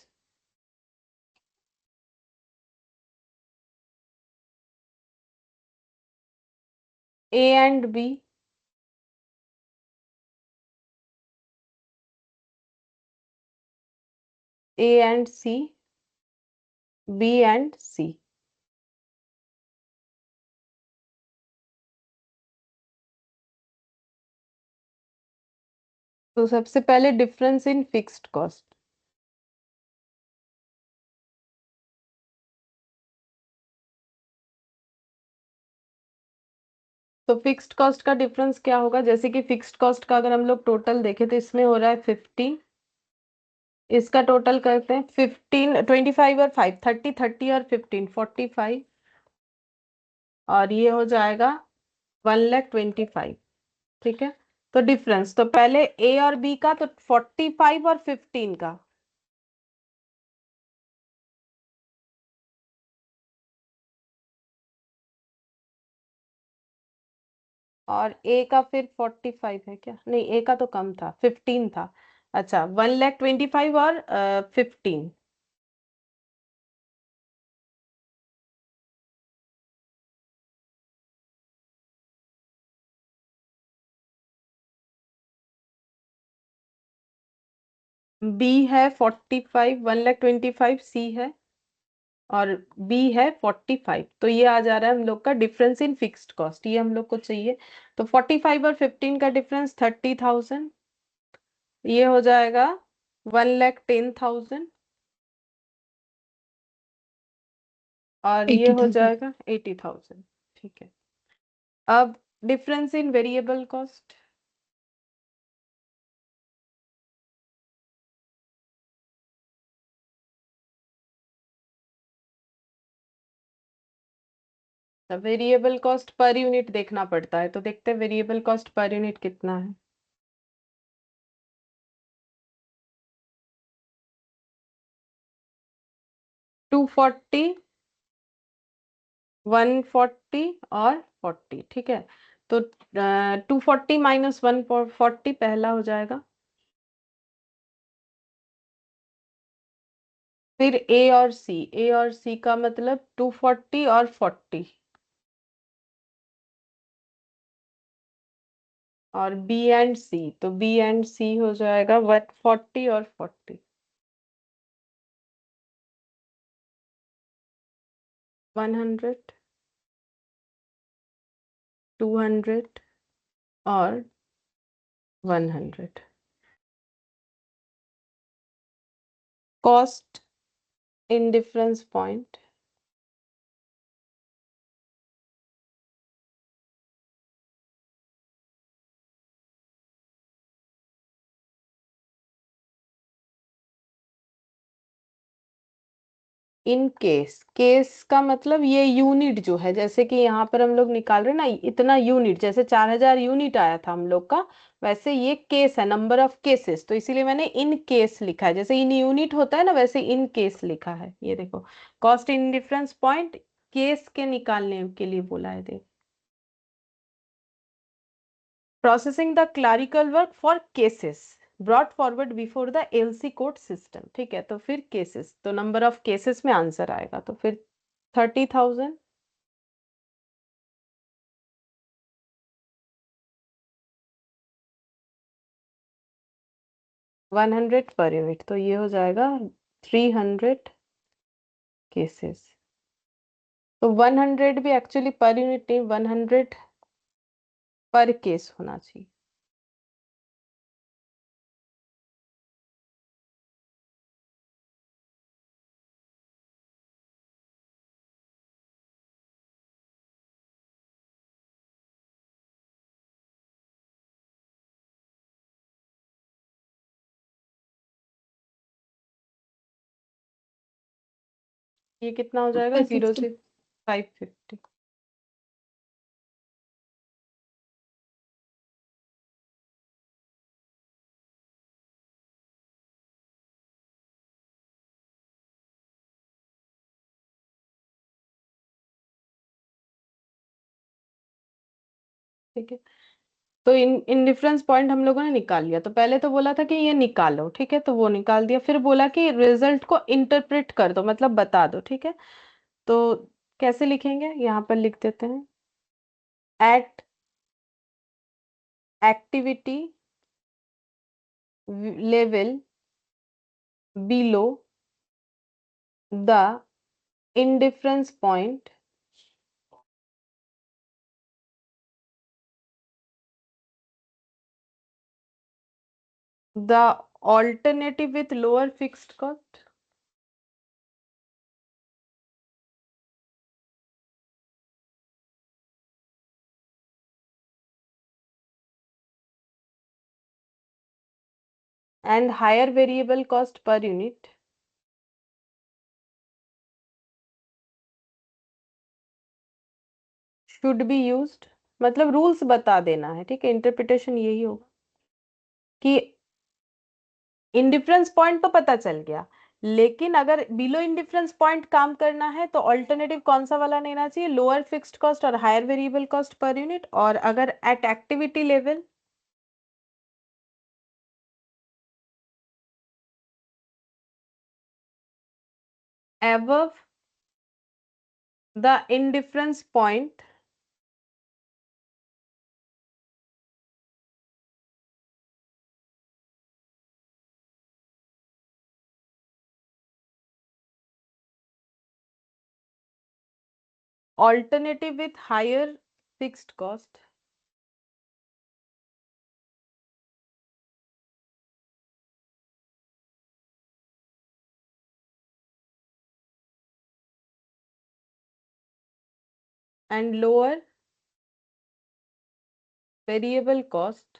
A and B, A and C, B and C. तो सबसे पहले डिफरेंस इन फिक्स्ड कॉस्ट। तो फिक्स्ड कॉस्ट का डिफरेंस क्या होगा, जैसे कि फिक्स्ड कॉस्ट का अगर हम लोग टोटल देखें तो इसमें हो रहा है 15, इसका टोटल करते हैं 15, 25 और 5, 30, 30 और 15, 45, और ये हो जाएगा 1,25,000। ठीक है, तो डिफरेंस तो पहले ए और बी का, तो 45 और 15 का, और ए का फिर 45 है क्या, नहीं ए का तो कम था, 15 था। अच्छा, 1,25,000 और 15, बी है 45, 1,25,000 सी है, और बी है 45, तो ये आ जा रहा है हम लोग का डिफरेंस इन फिक्स्ड कॉस्ट, ये हम लोग को चाहिए। तो 45 और 15 का डिफरेंस 30,000, ये हो जाएगा 1,10,000, और ये हो 80,000. जाएगा 80,000। ठीक है, अब difference in variable cost. Variable cost per unit देखना पड़ता है, तो देखते हैं वेरिएबल कॉस्ट पर यूनिट कितना है। 240, 140 और 40। ठीक है, तो 240 माइनस 140 पहला हो जाएगा, फिर ए और सी का मतलब 240 और 40, और बी एंड सी, तो बी एंड सी हो जाएगा 140 और 40, 100, 200 और 100। Cost in difference point. In case, case का मतलब ये यूनिट जो है, जैसे कि यहाँ पर हम लोग निकाल रहे हैं ना इतना यूनिट, जैसे 4,000 यूनिट आया था हम लोग का, वैसे ये केस है, नंबर ऑफ केसेस, तो इसीलिए मैंने इन केस लिखा है, जैसे इन यूनिट होता है ना वैसे इन केस लिखा है। ये देखो, cost in difference point case के निकालने के लिए बोला है। देख, processing the clerical work for cases brought forward before the LC code system. ठीक है, तो फिर केसेस, तो नंबर ऑफ केसेस में आंसर आएगा, तो फिर 30,000, 100 पर यूनिट, तो ये हो जाएगा 300 केसेस। तो 100 भी एक्चुअली पर यूनिट नहीं, 100 पर केस होना चाहिए। ये कितना हो जाएगा, 0 550. से 550। ठीक है, तो इन डिफरेंस पॉइंट हम लोगों ने निकाल लिया। तो पहले तो बोला था कि ये निकालो, ठीक है, तो वो निकाल दिया। फिर बोला कि रिजल्ट को इंटरप्रेट कर दो, मतलब बता दो, ठीक है। तो कैसे लिखेंगे, यहाँ पर लिख देते हैं, at activity level below the indifference point the alternative with lower fixed cost and higher variable cost per unit should be used। मतलब रूल्स बता देना है, ठीक है, इंटरप्रिटेशन यही होगा कि इंडिफरेंस पॉइंट तो पता चल गया, लेकिन अगर बिलो इंडिफरेंस पॉइंट काम करना है तो ऑल्टरनेटिव कौन सा वाला लेना चाहिए, लोअर फिक्स्ड कॉस्ट और higher variable cost per unit. और अगर at activity level above the indifference point alternative with higher fixed cost and lower variable cost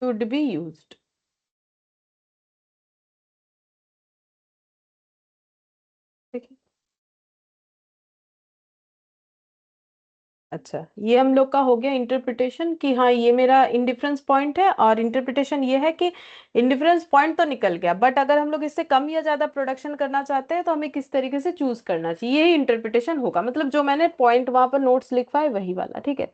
should be used। ठीक है, अच्छा, ये हम लोग का हो गया इंटरप्रिटेशन कि हाँ ये मेरा इंडिफरेंस पॉइंट है। और इंटरप्रिटेशन ये है कि इंडिफरेंस पॉइंट तो निकल गया, बट अगर हम लोग इससे कम या ज्यादा प्रोडक्शन करना चाहते हैं तो हमें किस तरीके से चूज करना चाहिए, यही इंटरप्रिटेशन होगा। मतलब जो मैंने पॉइंट वहां पर नोट्स लिखवा है वही वाला, ठीक है।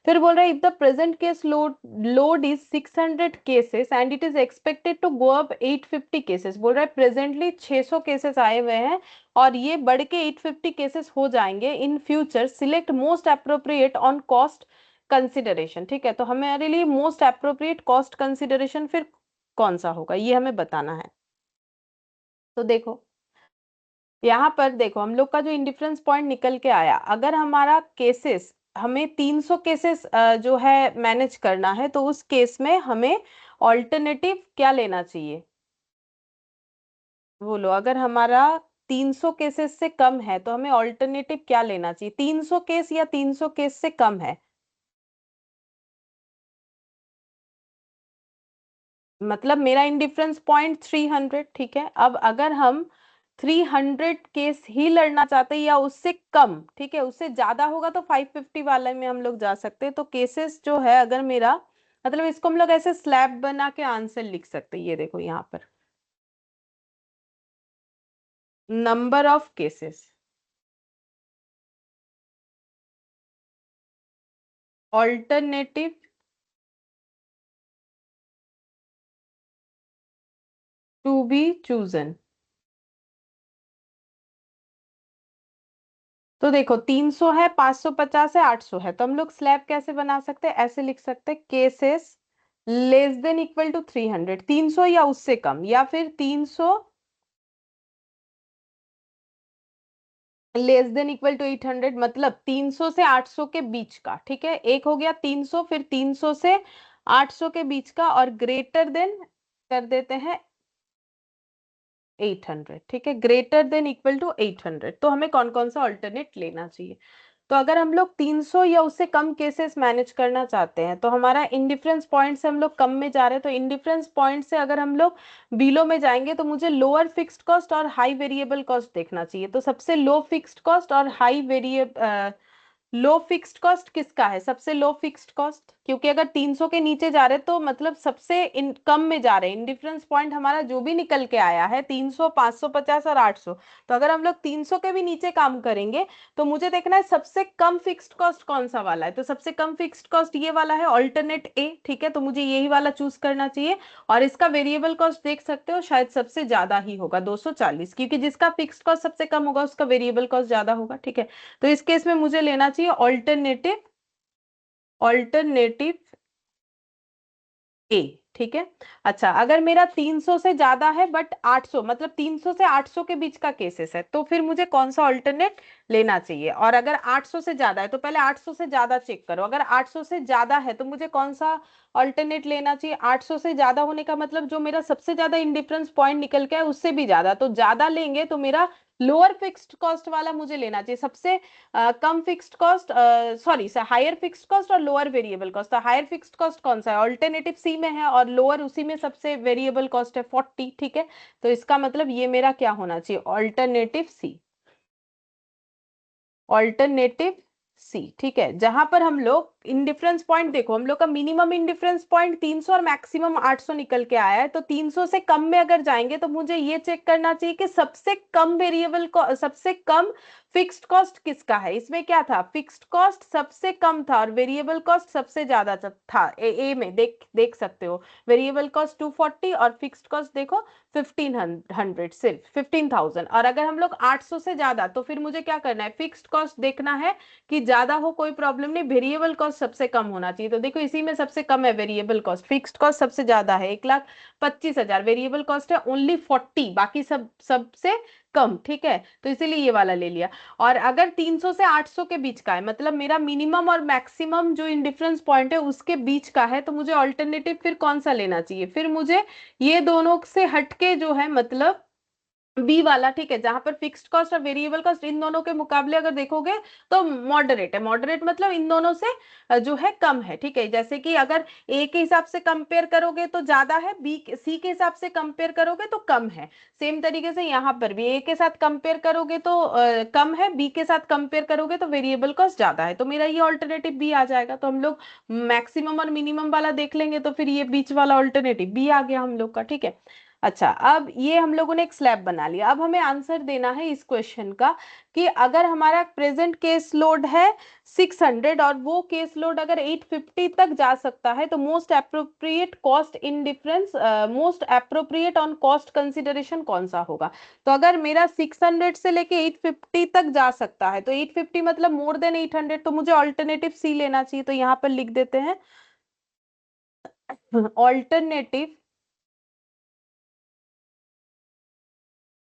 फिर बोल रहा है if the present case load is 600 cases and it is expected to go up 850 cases. बोल रहा है प्रेजेंटली 600 केसेस आए हुए हैं और ये बढ़ के 850 केसेस हो जाएंगे in future. Select most appropriate on cost consideration. ठीक है, तो हमारे लिए मोस्ट अप्रोप्रिएट कॉस्ट कंसिडरेशन फिर कौन सा होगा, ये हमें बताना है। तो देखो यहाँ पर देखो, हम लोग का जो इंडिफरेंस पॉइंट निकल के आया, अगर हमारा केसेस हमें 300 केसेस जो है मैनेज करना है, तो उस केस में हमें ऑल्टरनेटिव क्या लेना चाहिए, बोलो। अगर हमारा 300 केसेस से कम है तो हमें ऑल्टरनेटिव क्या लेना चाहिए, 300 केस या 300 केस से कम है, मतलब मेरा इंडिफरेंस पॉइंट 300। ठीक है, अब अगर हम 300 केस ही लड़ना चाहते हैं या उससे कम, ठीक है, उससे ज्यादा होगा तो 550 वाले में हम लोग जा सकते हैं। तो केसेस जो है अगर मेरा, मतलब इसको हम लोग ऐसे स्लैब बना के आंसर लिख सकते हैं। ये देखो यहाँ पर number of cases alternative to be chosen. तो देखो 300 है, 550 है, 800 है, तो हम लोग स्लैब कैसे बना सकते हैं, ऐसे लिख सकते हैं cases less than equal to 300, 300 या उससे कम, या फिर 300 लेस देन इक्वल टू 800, मतलब 300 से 800 के बीच का। ठीक है, एक हो गया 300, फिर 300 से 800 के बीच का, और ग्रेटर देन कर देते हैं 800। ठीक है, ग्रेटर देन इक्वल टू 800। तो हमें कौन कौन सा ऑल्टरनेट लेना चाहिए, तो अगर हम लोग 300 या उससे कम केसेस मैनेज करना चाहते हैं तो हमारा इंडिफरेंस पॉइंट से हम लोग कम में जा रहे हैं, तो इंडिफरेंस पॉइंट से अगर हम लोग बिलो में जाएंगे तो मुझे लोअर फिक्स्ड कॉस्ट और हाई वेरिएबल कॉस्ट देखना चाहिए। तो सबसे लो फिक्स्ड कॉस्ट और हाई वेरिएबल, लो फिक्स्ड कॉस्ट किसका है, सबसे लो फिक्स्ड कॉस्ट, क्योंकि अगर 300 के नीचे जा रहे तो मतलब सबसे कम में जा रहे हैं। इंडिफरेंस पॉइंट हमारा जो भी निकल के आया है 300, 550 और 800, तो अगर हम लोग 300 के भी नीचे काम करेंगे तो मुझे देखना है सबसे कम फिक्स्ड कॉस्ट कौन सा वाला है। तो सबसे कम फिक्स्ड कॉस्ट ये वाला है, ऑल्टरनेट ए, ठीक है, तो मुझे यही वाला चूज करना चाहिए। और इसका वेरिएबल कॉस्ट देख सकते हो शायद सबसे ज्यादा ही होगा 240, क्योंकि जिसका फिक्स्ड कॉस्ट सबसे कम होगा उसका वेरिएबल कॉस्ट ज्यादा होगा, ठीक है। तो इस केस में मुझे लेना चाहिए ऑल्टरनेटिव, ऑल्टरनेटिव ए, ठीक है। अच्छा, अगर मेरा 300 से ज्यादा है बट 800, मतलब 300 से 800 के बीच का केसेस है, तो फिर मुझे कौन सा ऑल्टरनेट लेना चाहिए। और अगर 800 से ज्यादा है तो पहले 800 से ज्यादा चेक करो, अगर 800 से ज्यादा है तो मुझे कौन सा ऑल्टरनेट लेना चाहिए। 800 से ज्यादा होने का मतलब जो मेरा सबसे ज्यादा इंडिफरेंस पॉइंट निकल के है उससे भी ज्यादा, तो ज्यादा लेंगे तो मेरा लोअर फिक्स्ड कॉस्ट वाला मुझे लेना चाहिए। सबसे कम fixed cost, sorry, higher fixed cost और लोअर वेरिएबल कॉस्ट, तो हायर फिक्स्ड कॉस्ट कौन सा है, ऑल्टरनेटिव सी में है, और लोअर उसी में सबसे वेरिएबल कॉस्ट है 40, ठीक है। तो इसका मतलब ये मेरा क्या होना चाहिए, ऑल्टरनेटिव सी, ऑल्टरनेटिव सी, ठीक है। जहां पर हम लोग इंडिफरेंस पॉइंट देखो, हम लोग का मिनिमम इंडिफरेंस पॉइंट 300 और मैक्सिमम 800 निकल के आया है, तो 300 से कम में अगर जाएंगे तो मुझे ये चेक करना चाहिए कि सबसे कम वेरिएबल को, सबसे कम फिक्स्ड कॉस्ट किसका है। इसमें क्या था, फिक्स्ड कॉस्ट सबसे कम था और वेरिएबल कॉस्ट सबसे ज्यादा था। ए में देख देख सकते हो, वेरिएबल कॉस्ट 240 और फिक्स्ड कॉस्ट देखो 1500, सिर्फ 15,000। और अगर हम लोग 800 से ज्यादा, तो फिर मुझे क्या करना है, फिक्स्ड कॉस्ट देखना है कि ज्यादा हो कोई प्रॉब्लम नहीं, वेरिएबल कॉस्ट सबसे कम होना चाहिए। तो देखो इसी में सबसे कम है वेरिएबल कॉस्ट, फिक्स्ड कॉस्ट सबसे ज्यादा है 1,25,000, वेरिएबल कॉस्ट है ओनली 40, बाकी सब सबसे कम, ठीक है। तो इसीलिए ये वाला ले लिया। और अगर 300 से 800 के बीच का है, मतलब मेरा मिनिमम और मैक्सिमम जो इंडिफरेंस पॉइंट है उसके बीच का है, तो मुझे ऑल्टरनेटिव फिर कौन सा लेना चाहिए, फिर मुझे ये दोनों से हटके जो है, मतलब बी वाला, ठीक है, जहां पर फिक्स्ड कॉस्ट और वेरिएबल कॉस्ट इन दोनों के मुकाबले अगर देखोगे तो मॉडरेट है। मॉडरेट मतलब इन दोनों से जो है कम है, ठीक है। जैसे कि अगर ए के हिसाब से कंपेयर करोगे तो ज्यादा है, बी सी के हिसाब से कंपेयर करोगे तो कम है। सेम तरीके से यहाँ पर भी ए के साथ कंपेयर करोगे तो कम है, बी के साथ कंपेयर करोगे तो वेरिएबल कॉस्ट ज्यादा है। तो मेरा ये ऑल्टरनेटिव बी आ जाएगा। तो हम लोग मैक्सिमम और मिनिमम वाला देख लेंगे, तो फिर ये बीच वाला ऑल्टरनेटिव बी आ गया हम लोग का, ठीक है। अच्छा, अब ये हम लोगों ने एक स्लैब बना लिया, अब हमें आंसर देना है इस क्वेश्चन का कि अगर हमारा प्रेजेंट केस लोड है 600 और वो केस लोड अगर 850 तक जा सकता है, तो most appropriate cost in difference, most appropriate on cost consideration कौन सा होगा। तो अगर मेरा 600 से लेके 850 तक जा सकता है, तो 850 मतलब मोर देन 800, तो मुझे ऑल्टरनेटिव सी लेना चाहिए। तो यहाँ पर लिख देते हैं ऑल्टरनेटिव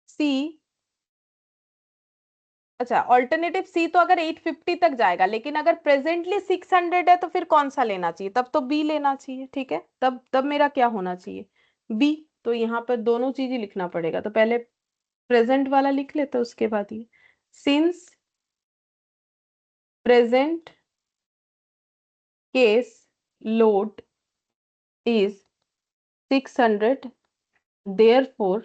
सी। अच्छा, ऑल्टरनेटिव सी तो अगर 850 तक जाएगा, लेकिन अगर प्रेजेंटली 600 है तो फिर कौन सा लेना चाहिए, तब तो बी लेना चाहिए, ठीक है। तब तब मेरा क्या होना चाहिए, बी। तो यहाँ पर दोनों चीजें लिखना पड़ेगा, तो पहले प्रेजेंट वाला लिख लेते हैं, उसके बाद ये, since present case load is 600, therefore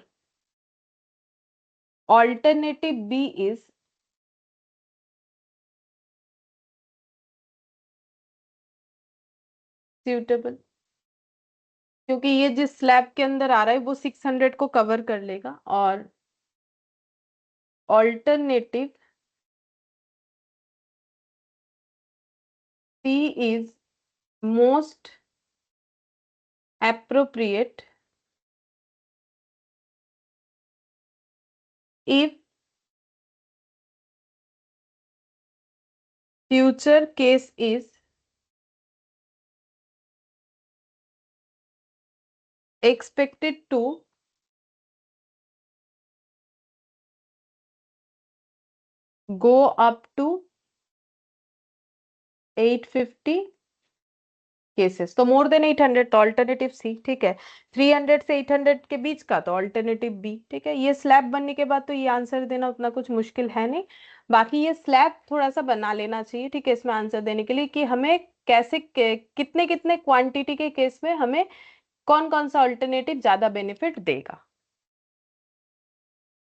alternative B is suitable, क्योंकि ये जिस स्लैब के अंदर आ रहा है वो 600 को कवर कर लेगा। और alternative C is most appropriate if future case is expected to go up to 850 cases. तो मोर देन 800 तो ऑल्टरनेटिव सी, ठीक है। 300 से 800 के बीच का तो ऑल्टरनेटिव बी, ठीक है। ये स्लैब बनने के बाद तो ये आंसर देना उतना कुछ मुश्किल है नहीं। बाकी ये स्लैब थोड़ा सा बना लेना चाहिए, ठीक है, इसमें आंसर देने के लिए कि हमें कैसे कितने कितने क्वांटिटी के केस में हमें कौन कौन सा अल्टरनेटिव ज्यादा बेनिफिट देगा।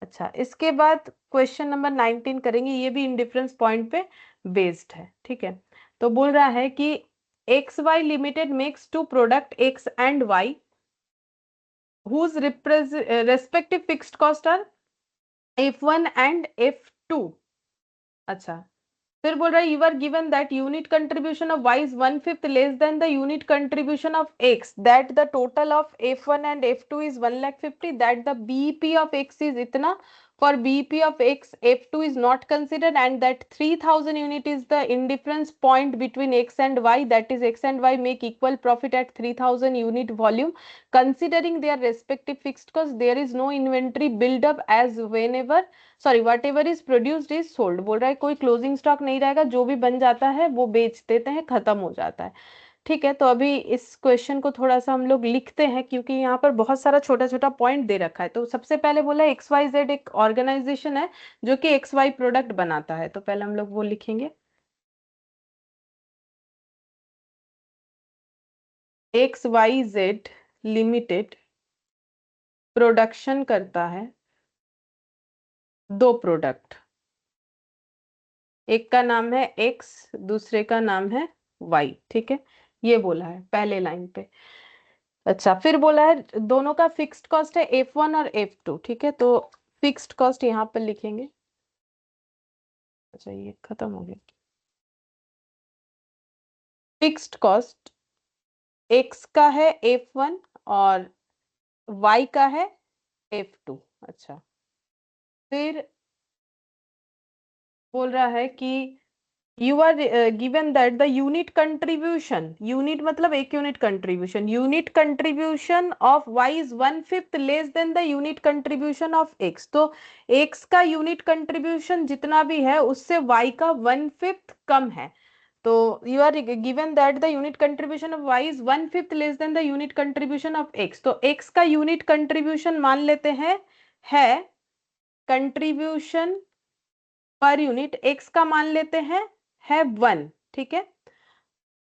अच्छा, इसके बाद क्वेश्चन नंबर 19 करेंगे, ये भी इंडिफरेंस पॉइंट पे बेस्ड है, ठीक है। तो बोल रहा है कि X Y limited makes two product X and Y whose respective fixed cost are F1 and F2। अच्छा, फिर बोल रहा है you are given that unit contribution of Y is 1/5 less than the unit contribution of X, that the total of F1 and F2 is 1,50,000, that the BEP of X is इतना, for BP of X F2 is not considered, and that 3000 unit is the indifference point between X and Y, that is X and Y make equal profit at 3000 unit volume considering their respective fixed cost, there is no inventory build up as whenever whatever is produced is sold। बोल रहा है कोई closing stock नहीं रहेगा, जो भी बन जाता है वो बेच देते हैं, खत्म हो जाता है, ठीक है। तो अभी इस क्वेश्चन को थोड़ा सा हम लोग लिखते हैं क्योंकि यहाँ पर बहुत सारा छोटा छोटा पॉइंट दे रखा है। तो सबसे पहले बोला एक्स वाई जेड एक ऑर्गेनाइजेशन है जो कि एक्स वाई प्रोडक्ट बनाता है, तो पहले हम लोग वो लिखेंगे, X Y Z limited production करता है दो प्रोडक्ट, एक का नाम है एक्स, दूसरे का नाम है वाई, ठीक है, ये बोला है पहले लाइन पे। अच्छा, फिर बोला है दोनों का फिक्स्ड कॉस्ट है F1 और F2, ठीक है, तो फिक्स्ड कॉस्ट यहाँ पर लिखेंगे। अच्छा, ये खत्म हो गया। फिक्स्ड कॉस्ट X का है F1 और Y का है F2। अच्छा, फिर बोल रहा है कि you are given that the unit contribution, unit मतलब एक unit contribution, unit contribution of Y is 1/5 less than the unit contribution of X. तो एक्स का यूनिट कंट्रीब्यूशन जितना भी है उससे वाई का 1/5 कम है। तो you are given that the unit contribution of Y is 1/5 less than the unit contribution of X. तो एक्स का यूनिट कंट्रीब्यूशन मान लेते हैं है कंट्रीब्यूशन पर यूनिट, एक्स का मान लेते हैं है 1, ठीक है,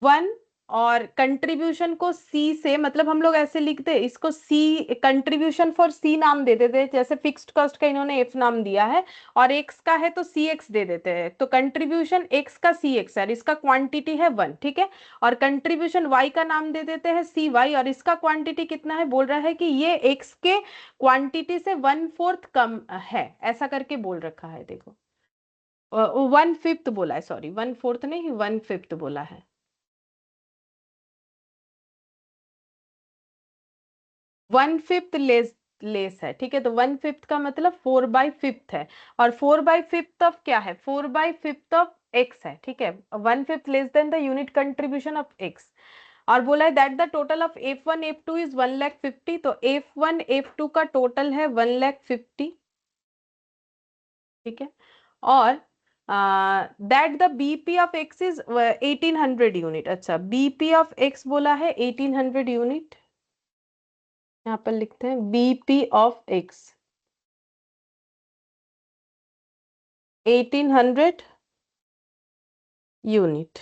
1। और कंट्रीब्यूशन को सी से, मतलब हम लोग ऐसे लिखते हैं इसको, सी कंट्रीब्यूशन फॉर सी नाम दे देते हैं, जैसे फिक्स्ड कॉस्ट का इन्होंने एफ नाम दिया है और एक्स का है तो सी एक्स दे देते हैं, तो कंट्रीब्यूशन एक्स का सी एक्स है, इसका क्वांटिटी है 1, ठीक है। और कंट्रीब्यूशन वाई का नाम दे देते हैं सी वाई, और इसका क्वांटिटी कितना है, बोल रहा है कि ये एक्स के क्वांटिटी से 1/4 कम है, ऐसा करके बोल रखा है, देखो 1/5 बोला है, सॉरी 1/4 नहीं 1/5 बोला है। 1/5 लेस है, ठीक है, तो 1/5 का मतलब 4/5 है, और 4/5 ऑफ क्या है, 4/5 ऑफ एक्स है, ठीक है, 1/5 less than the unit contribution of x. और बोला है that the total of F1 F2 is 1,50,000, तो F1 F2 का टोटल है 1,50,000, ठीक है। और that the BP of X is 1800 unit. अच्छा, बीपी ऑफ एक्स बोला है 1800 यूनिट, यहाँ पर लिखते हैं बीपी ऑफ एक्स 1800 यूनिट।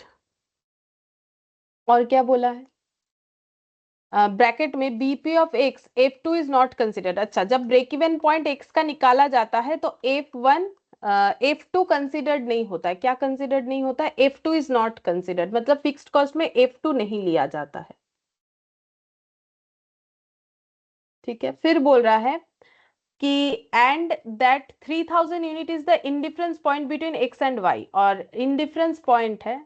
और क्या बोला है, ब्रैकेट में BP of x F2 is not considered. अच्छा, जब ब्रेक इवन पॉइंट एक्स का निकाला जाता है तो F1 F2 कंसिडर्ड नहीं होता है, क्या कंसिडर्ड नहीं होता है, F2 इज नॉट कंसिडर्ड, मतलब फिक्स्ड कॉस्ट में F2 नहीं लिया जाता है, ठीक है। फिर बोल रहा है कि and that 3000 unit is the indifference point between X and Y, और इंडिफरेंस पॉइंट है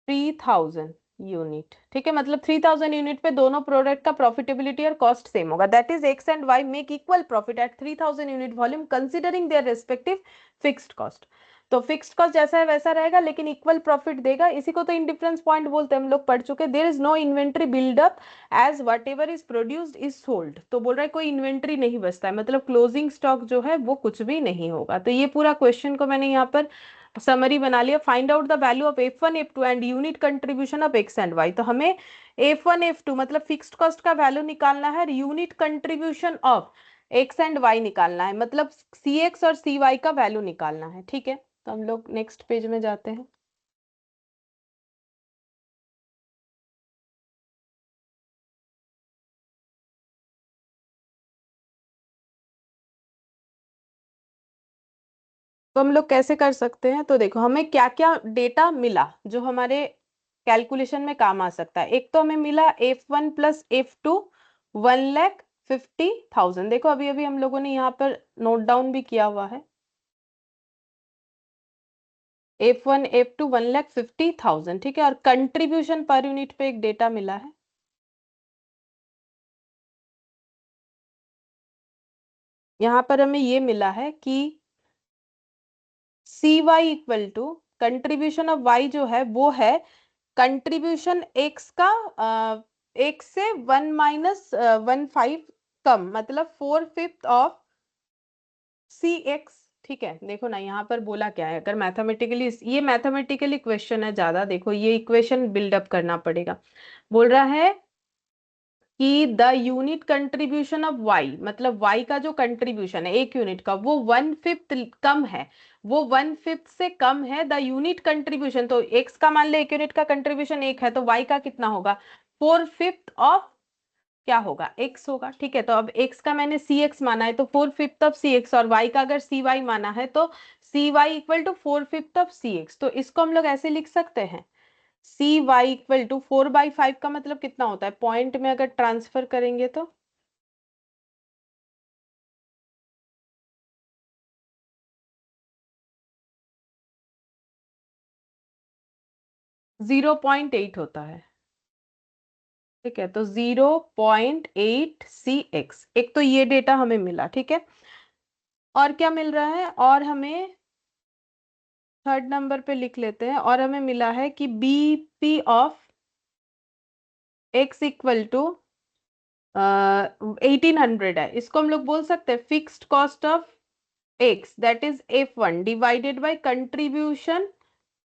3000 यूनिट, ठीक है, मतलब 3000 यूनिट पे दोनों प्रोडक्ट का प्रॉफिटेबिलिटी और कॉस्ट सेम होगा, that is X and Y make equal profit at 3000 unit volume considering their respective fixed cost. तो फिक्स्ड कॉस्ट जैसा है वैसा रहेगा लेकिन इक्वल प्रॉफिट देगा, इसी को तो इंडिफरेंस पॉइंट बोलते हैं, हम लोग पढ़ चुके। There is no inventory buildup as whatever is produced is sold, तो बोल रहा है कोई इन्वेंट्री नहीं बचता है, मतलब क्लोजिंग स्टॉक जो है वो कुछ भी नहीं होगा। तो ये पूरा क्वेश्चन को मैंने यहाँ पर समरी बना लिया। Find out the value of F1 F2 and unit contribution of x and Y, तो हमें F1 F2 मतलब फिक्स्ड कॉस्ट का वैल्यू निकालना है, unit contribution of x and Y निकालना है, मतलब सी एक्स और सी वाई का वैल्यू निकालना है, ठीक है। तो हम लोग नेक्स्ट पेज में जाते हैं। तो हम लोग कैसे कर सकते हैं, तो देखो हमें क्या क्या डेटा मिला जो हमारे कैलकुलेशन में काम आ सकता है। एक तो हमें मिला F1 प्लस F2 1,50,000। देखो अभी अभी हम लोगों ने यहाँ पर नोट डाउन भी किया हुआ है। F1 F2 1,50,000, ठीक है। और कंट्रीब्यूशन पर यूनिट पे एक डेटा मिला है। यहाँ पर हमें ये मिला है कि C Y equal to contribution of Y जो है वो है कंट्रीब्यूशन एक्स का एक से 1 - 1/5 कम, मतलब 4/5 ऑफ सी एक्स, ठीक है। देखो ना यहाँ पर बोला क्या है, अगर मैथमेटिकली, ये मैथमेटिकली क्वेश्चन है ज्यादा, देखो ये इक्वेशन बिल्डअप करना पड़ेगा। बोल रहा है कि the unit contribution of Y, मतलब वाई का जो कंट्रीब्यूशन है एक यूनिट का, वो 1/5 कम है, वो 1/5 से कम है द यूनिट कंट्रीब्यूशन। तो एक्स का मान ले एक यूनिट का कंट्रीब्यूशन एक है, तो वाई का कितना होगा, 4/5 ऑफ क्या होगा, एक्स होगा, ठीक है। तो अब एक्स का मैंने सी एक्स माना है तो 4/5 ऑफ सी एक्स, और वाई का अगर सी वाई माना है तो C Y equal to 4/5 of C X. तो इसको हम लोग ऐसे लिख सकते हैं, सी वाई इक्वल टू 4/5 का मतलब कितना होता है, पॉइंट में अगर ट्रांसफर करेंगे तो 0.8 होता है, ठीक है। तो 0.8 सी एक्स, एक तो ये डेटा हमें मिला, ठीक है। और क्या मिल रहा है, और हमें थर्ड नंबर पे लिख लेते हैं, और हमें मिला है कि BP of X equal to 1800 है। इसको हम लोग बोल सकते हैं fixed cost of X, that is F1 divided by contribution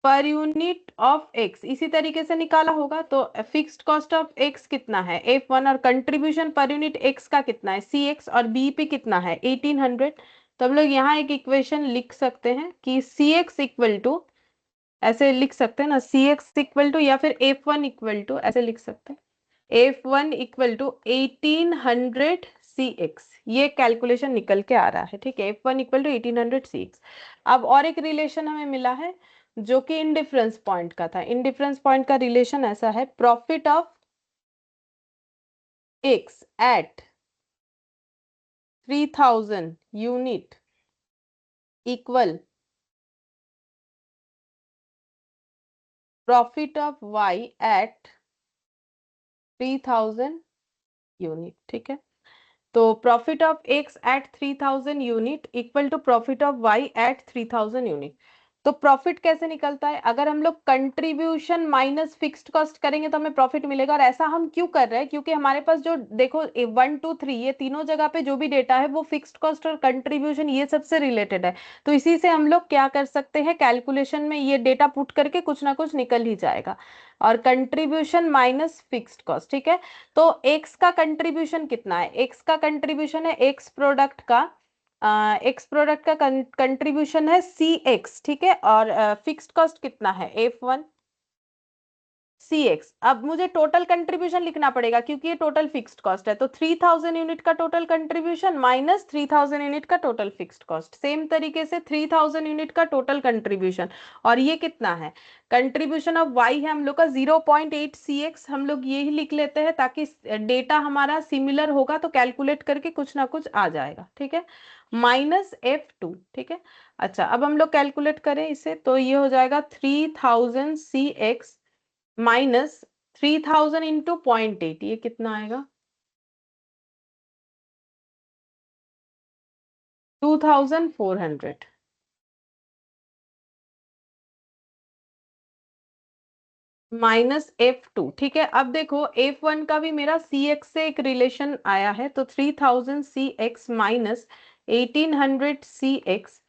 per unit of X. इसी तरीके से निकाला होगा। तो फिक्स्ड कॉस्ट ऑफ एक्स कितना है F1, और कंट्रीब्यूशन पर यूनिट एक्स का कितना है सी एक्स, और बीपी कितना है 1800। तो हम लोग यहाँ एक इक्वेशन लिख सकते हैं कि सी एक्स इक्वल टू, ऐसे लिख सकते हैं ना, सी एक्स इक्वल टू, या फिर F1 इक्वल टू, ऐसे लिख सकते हैं F1 equal to 1800 C X. ये कैलकुलेशन निकल के आ रहा है, ठीक है। F1 equal to 1800 C x. अब और एक रिलेशन हमें मिला है जो कि इंडिफरेंस पॉइंट का था। इंडिफरेंस पॉइंट का रिलेशन ऐसा है, profit of x at 3000 unit equal profit of y at 3000 unit, ठीक है। तो profit of x at 3000 unit equal to profit of y at 3000 unit. तो प्रॉफिट कैसे निकलता है, अगर हम लोग कंट्रीब्यूशन माइनस फिक्स्ड कॉस्ट करेंगे तो हमें प्रॉफिट मिलेगा। और ऐसा हम क्यों कर रहे हैं, क्योंकि हमारे पास जो देखो 1 2 3 ये तीनों जगह पे जो भी डेटा है वो फिक्स्ड कॉस्ट और कंट्रीब्यूशन ये सबसे रिलेटेड है। तो इसी से हम लोग क्या कर सकते हैं, कैलकुलेशन में ये डेटा पुट करके कुछ ना कुछ निकल ही जाएगा। और कंट्रीब्यूशन माइनस फिक्स्ड कॉस्ट, ठीक है। तो एक्स का कंट्रीब्यूशन कितना है, एक्स का कंट्रीब्यूशन है एक्स प्रोडक्ट का कंट्रीब्यूशन है सी एक्स, ठीक है। और फिक्स्ड कॉस्ट कितना है F1 सी एक्स। अब मुझे टोटल कंट्रीब्यूशन लिखना पड़ेगा क्योंकि ये टोटल फिक्स्ड कॉस्ट है। तो 3000 यूनिट का टोटल कंट्रीब्यूशन माइनस 3000 यूनिट का टोटल फिक्स्ड कॉस्ट, सेम तरीके से 3000 यूनिट का टोटल कंट्रीब्यूशन। और ये कितना है, कंट्रीब्यूशन ऑफ वाई है हम लोग का 0.8 सी एक्स। हम लोग यही लिख लेते हैं ताकि डेटा हमारा सिमिलर होगा तो कैलकुलेट करके कुछ ना कुछ आ जाएगा, ठीक है। -F2, ठीक है। अच्छा अब हम लोग कैलकुलेट करें इसे तो ये हो जाएगा 3000 सी एक्स माइनस 3000 इंटू 0.8, ये कितना आएगा 2400 -F2, ठीक है। अब देखो F1 का भी मेरा सी एक्स से एक रिलेशन आया है, तो 3000 C X minus 1800 C X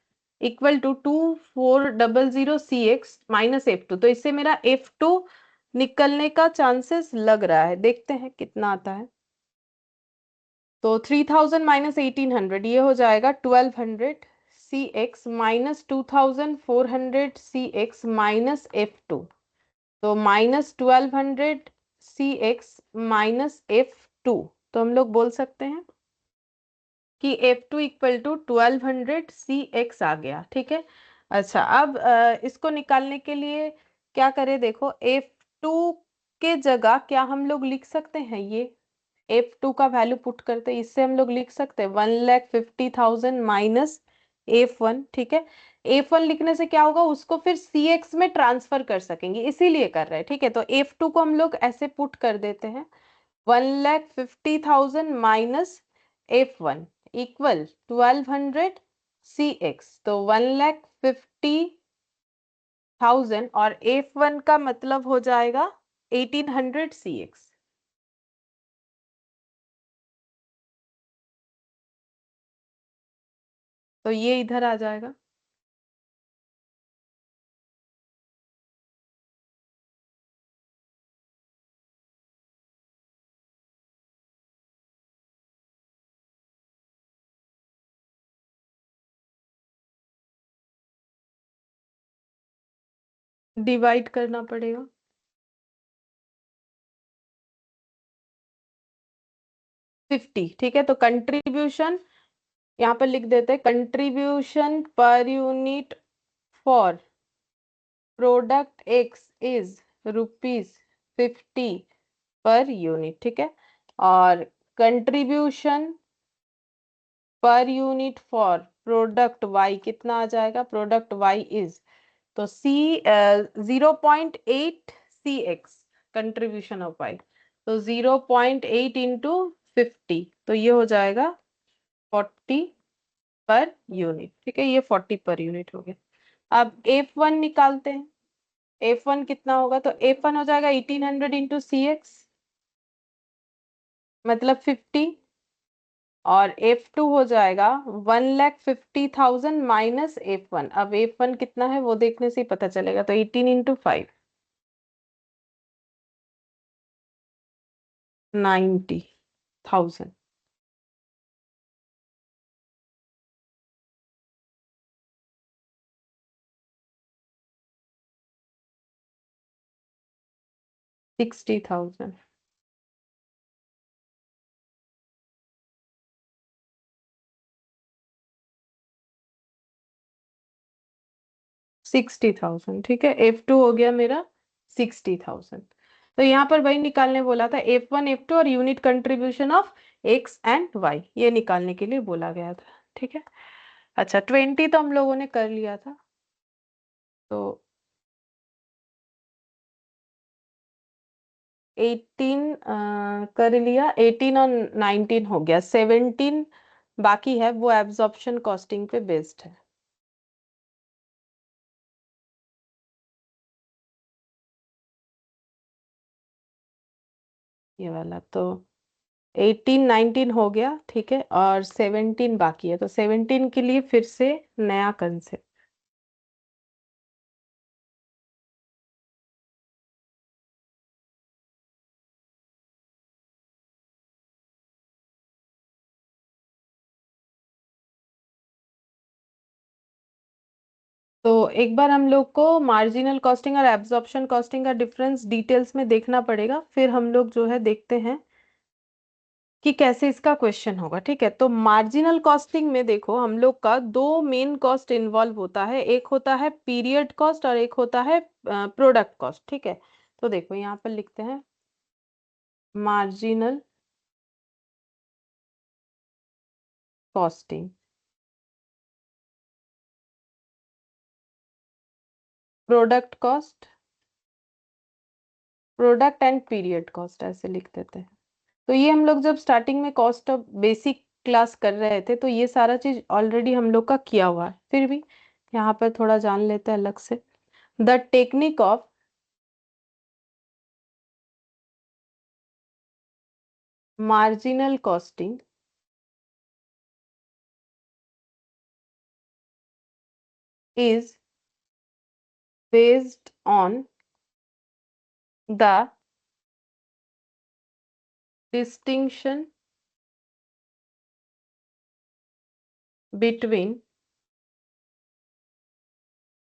equal to 2400 C X minus F2। तो इससे मेरा F2 निकलने का चांसेस लग रहा है, देखते हैं कितना आता है। तो 3000 माइनस 1800 ये हो जाएगा 1200 C X minus 2400 C X minus F2। तो minus 1200 C X minus F2। तो हम लोग बोल सकते हैं कि F2 equal to 1200 C X आ गया। ठीक है। अच्छा, अब इसको निकालने के लिए क्या करें, देखो F2 के जगह क्या हम लोग लिख सकते हैं, ये F2 का वैल्यू पुट करते हैं, इससे हम लोग लिख सकते हैं 1,50,000 माइनस F1। ठीक है। F1 लिखने से क्या होगा, उसको फिर CX में ट्रांसफर कर सकेंगे, इसीलिए कर रहे हैं। ठीक है, तो F2 को हम लोग ऐसे पुट कर देते हैं 1,50,000 माइनस F1 इक्वल 1200 CX। तो 1,50,000 और F1 का मतलब हो जाएगा 1800 CX। तो ये इधर आ जाएगा। डिवाइड करना पड़ेगा। 50। ठीक है, तो कंट्रीब्यूशन यहाँ पर लिख देते हैं, contribution per unit for product x is ₹50 per unit. ठीक है। और contribution per unit for product Y कितना आ जाएगा, प्रोडक्ट वाई इज, तो सी 0.8 सी एक्स कंट्रीब्यूशन ऑफ वाई। तो 0.8 इंटू 50, तो ये हो जाएगा 40 पर यूनिट। ठीक है, ये 40 पर यूनिट हो गया। अब F1 निकालते हैं। F1 कितना होगा, तो F1 हो जाएगा 1800 इंटू सी एक्स मतलब 50, और F2 हो जाएगा 1,50,000 माइनस F1। अब F1 कितना है वो देखने से ही पता चलेगा, तो 18 इंटू 5 90,000। 60,000। 60,000। ठीक है, F2 हो गया मेरा 60,000। तो यहाँ पर वही निकालने बोला था, F1 F2 और unit contribution of x and y, ये निकालने के लिए बोला गया था। ठीक है। अच्छा, 20 तो हम लोगों ने कर लिया था, तो 18 कर लिया, 18 और 19 हो गया, 17 बाकी है, वो एब्जॉर्प्शन कॉस्टिंग पे बेस्ड है। ये वाला तो 18 19 हो गया। ठीक है, और 17 बाकी है, तो 17 के लिए फिर से नया कंसेप्ट। तो एक बार हम लोग को मार्जिनल कॉस्टिंग और एब्जॉर्प्शन कॉस्टिंग का डिफरेंस डिटेल्स में देखना पड़ेगा, फिर हम लोग जो है देखते हैं कि कैसे इसका क्वेश्चन होगा। ठीक है, तो मार्जिनल कॉस्टिंग में देखो हम लोग का दो मेन कॉस्ट इन्वॉल्व होता है, एक होता है पीरियड कॉस्ट और एक होता है प्रोडक्ट कॉस्ट। ठीक है, तो देखो यहाँ पर लिखते हैं marginal costing, product cost, product and period cost, ऐसे लिख देते हैं। तो ये हम लोग जब स्टार्टिंग में कॉस्ट ऑफ बेसिक क्लास कर रहे थे, तो ये सारा चीज ऑलरेडी हम लोग का किया हुआ है, फिर भी यहाँ पर थोड़ा जान लेते हैं अलग से। The technique of marginal costing is based on the distinction between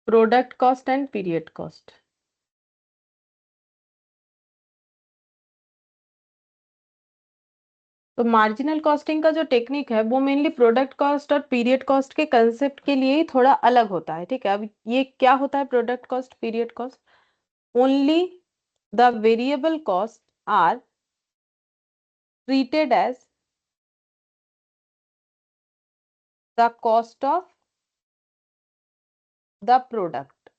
product cost and period cost. तो मार्जिनल कॉस्टिंग का जो टेक्निक है वो मेनली प्रोडक्ट कॉस्ट और पीरियड कॉस्ट के कंसेप्ट के लिए ही थोड़ा अलग होता है, ठीक है। अब ये क्या होता है product cost period cost? Only the variable cost are treated as the cost of the product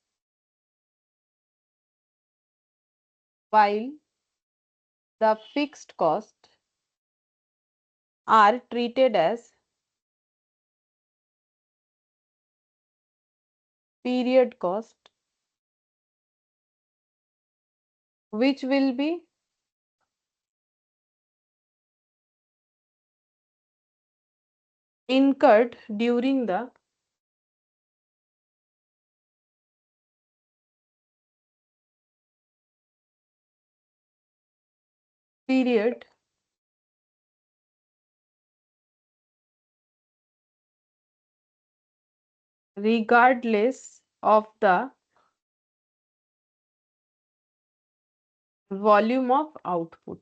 while the fixed cost are treated as period cost which will be incurred during the period regardless of the volume of output।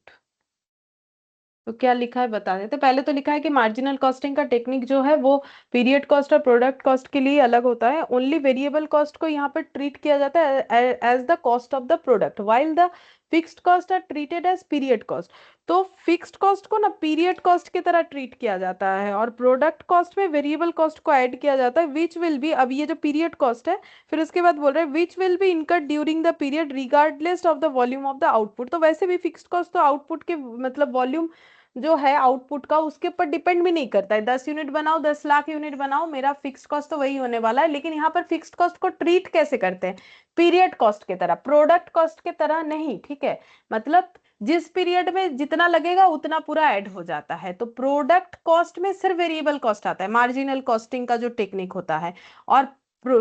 तो क्या लिखा है बता देते। पहले तो लिखा है कि मार्जिनल कॉस्टिंग का टेक्निक जो है वो पीरियड कॉस्ट और प्रोडक्ट कॉस्ट के लिए अलग होता है। ओनली वेरिएबल कॉस्ट को यहाँ पर ट्रीट किया जाता है as the cost of the product while the fixed cost are treated as period cost. तो फिक्स्ड कॉस्ट को ना पीरियड कॉस्ट की तरह ट्रीट किया जाता है और प्रोडक्ट कॉस्ट में वेरिएबल कॉस्ट को ऐड किया जाता है विच विल बी, अब ये जो पीरियड कॉस्ट है फिर उसके बाद बोल रहे हैं विच will be incurred during the period regardless of the volume of the output. तो वैसे भी फिक्स्ड कॉस्ट तो आउटपुट के मतलब वॉल्यूम जो है आउटपुट का उसके ऊपर डिपेंड भी नहीं करता है। 10 यूनिट बनाओ 10 लाख यूनिट बनाओ मेरा फिक्स्ड कॉस्ट तो वही होने वाला है। लेकिन यहाँ पर फिक्स्ड कॉस्ट को ट्रीट कैसे करते हैं? पीरियड कॉस्ट की तरह, प्रोडक्ट कॉस्ट की तरह नहीं, ठीक है। मतलब जिस पीरियड में जितना लगेगा उतना पूरा ऐड हो जाता है। तो प्रोडक्ट कॉस्ट में सिर्फ वेरिएबल कॉस्ट आता है, मार्जिनल कॉस्टिंग का जो टेक्निक होता है। और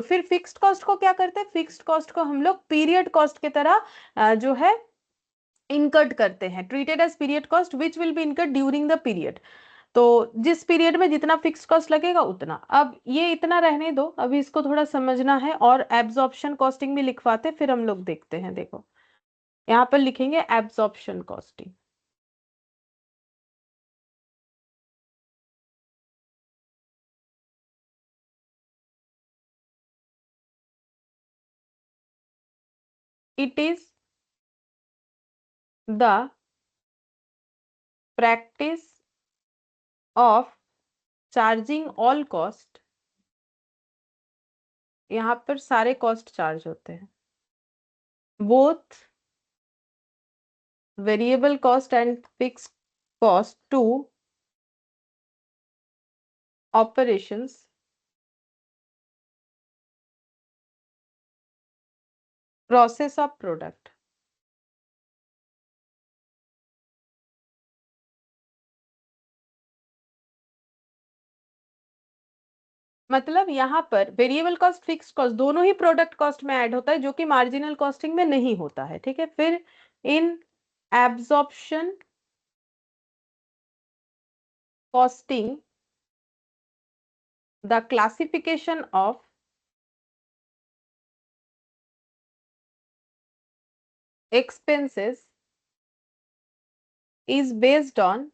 फिर फिक्स्ड कॉस्ट को क्या करते हैं? फिक्स्ड कॉस्ट को हम लोग पीरियड कॉस्ट की तरह जो है इनकर्ड करते हैं, treated as period cost which will be incurred during the period. तो जिस पीरियड में जितना फिक्स कॉस्ट लगेगा उतना। अब ये इतना रहने दो, अभी इसको थोड़ा समझना है और एब्जॉर्प्शन कॉस्टिंग भी लिखवाते फिर हम लोग देखते हैं। देखो यहाँ पर लिखेंगे absorption costing. It is the practice of charging all cost, यहाँ पर सारे कॉस्ट चार्ज होते हैं, both variable cost and fix cost to operations process of product. मतलब यहाँ पर वेरिएबल कॉस्ट फिक्स कॉस्ट दोनों ही प्रोडक्ट कॉस्ट में ऐड होता है जो कि मार्जिनल कॉस्टिंग में नहीं होता है, ठीक है। फिर इन absorption costing the classification of expenses is based on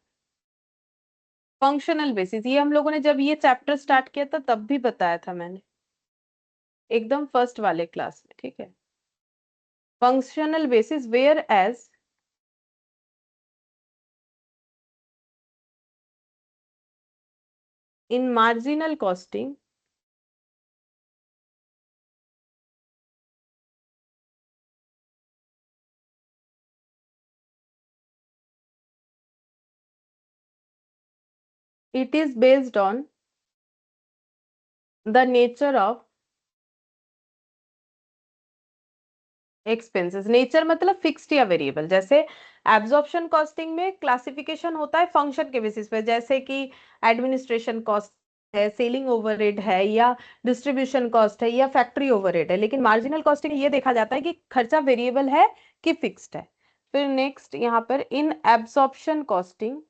functional basis. ये हम लोगों ने जब ये चैप्टर स्टार्ट किया था तब भी बताया था मैंने, एकदम फर्स्ट वाले क्लास में, ठीक है। Functional basis whereas in marginal costing it is based on the nature of expenses. Nature मतलब फिक्स्ड या वेरिएबल। जैसे एब्जॉर्प्शन कॉस्टिंग में क्लासिफिकेशन होता है फंक्शन के बेसिस पे, जैसे कि एडमिनिस्ट्रेशन कॉस्ट है, सेलिंग ओवरहेड है, या डिस्ट्रीब्यूशन कॉस्ट है, या फैक्ट्री ओवरहेड है। लेकिन मार्जिनल कॉस्टिंग ये देखा जाता है कि खर्चा वेरिएबल है कि फिक्स्ड है। फिर नेक्स्ट यहाँ पर in absorption costing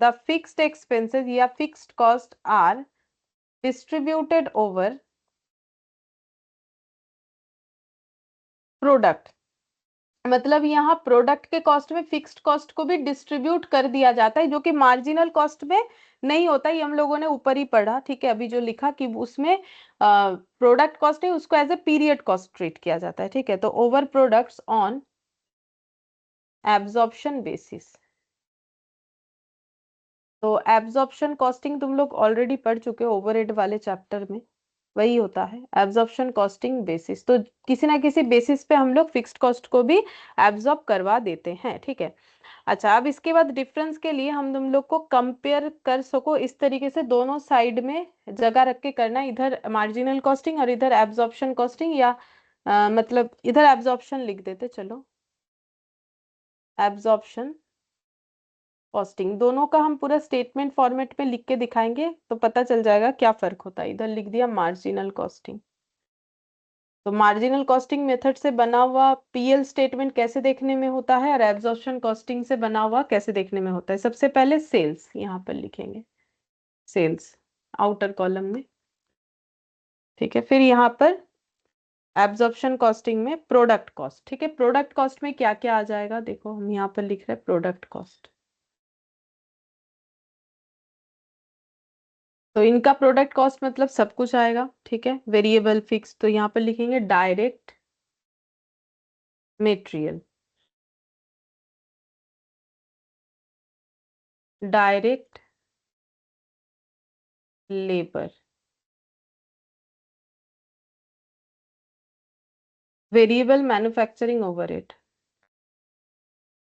the fixed expenses या fixed cost are distributed over product. मतलब यहाँ प्रोडक्ट के कॉस्ट में फिक्स्ड कॉस्ट को भी डिस्ट्रीब्यूट कर दिया जाता है, जो कि मार्जिनल कॉस्ट में नहीं होता। ये हम लोगों ने ऊपर ही पढ़ा, ठीक है। अभी जो लिखा कि उसमें प्रोडक्ट कॉस्ट है उसको as a period cost treat किया जाता है, ठीक है। तो over products on absorption basis. तो एब्जॉर्प्शन कॉस्टिंग तुम लोग ऑलरेडी पढ़ चुके हो ओवरहेड वाले चैप्टर में, वही होता है एब्जॉर्प्शन कॉस्टिंग बेसिस। तो किसी ना किसी बेसिस पे हम लोग फिक्स्ड कॉस्ट को भी एब्जॉर्ब करवा देते हैं, ठीक है। अच्छा, अब इसके बाद डिफरेंस के लिए हम तुम लोग को कंपेयर कर सको इस तरीके से दोनों साइड में जगह रख के करना, इधर मार्जिनल कॉस्टिंग और इधर एब्जॉर्प्शन कॉस्टिंग, या मतलब इधर एब्जॉर्प्शन लिख देते, चलो एब्जॉर्प्शन कॉस्टिंग। दोनों का हम पूरा स्टेटमेंट फॉर्मेट में लिख के दिखाएंगे तो पता चल जाएगा क्या फर्क होता है। इधर लिख दिया मार्जिनल कॉस्टिंग। तो मार्जिनल कॉस्टिंग मेथड से बना हुआ पीएल स्टेटमेंट कैसे देखने में होता है और एब्जॉर्प्शन कॉस्टिंग से बना हुआ कैसे देखने में होता है। सबसे पहले सेल्स यहाँ पर लिखेंगे, सेल्स आउटर कॉलम में, ठीक है। फिर यहाँ पर एब्जॉर्प्शन कॉस्टिंग में प्रोडक्ट कॉस्ट, ठीक है। प्रोडक्ट कॉस्ट में क्या क्या आ जाएगा देखो, हम यहाँ पर लिख रहे हैं प्रोडक्ट कॉस्ट। तो इनका प्रोडक्ट कॉस्ट मतलब सब कुछ आएगा, ठीक है। वेरिएबल फिक्स, तो यहाँ पर लिखेंगे direct material, direct labour, variable manufacturing overhead,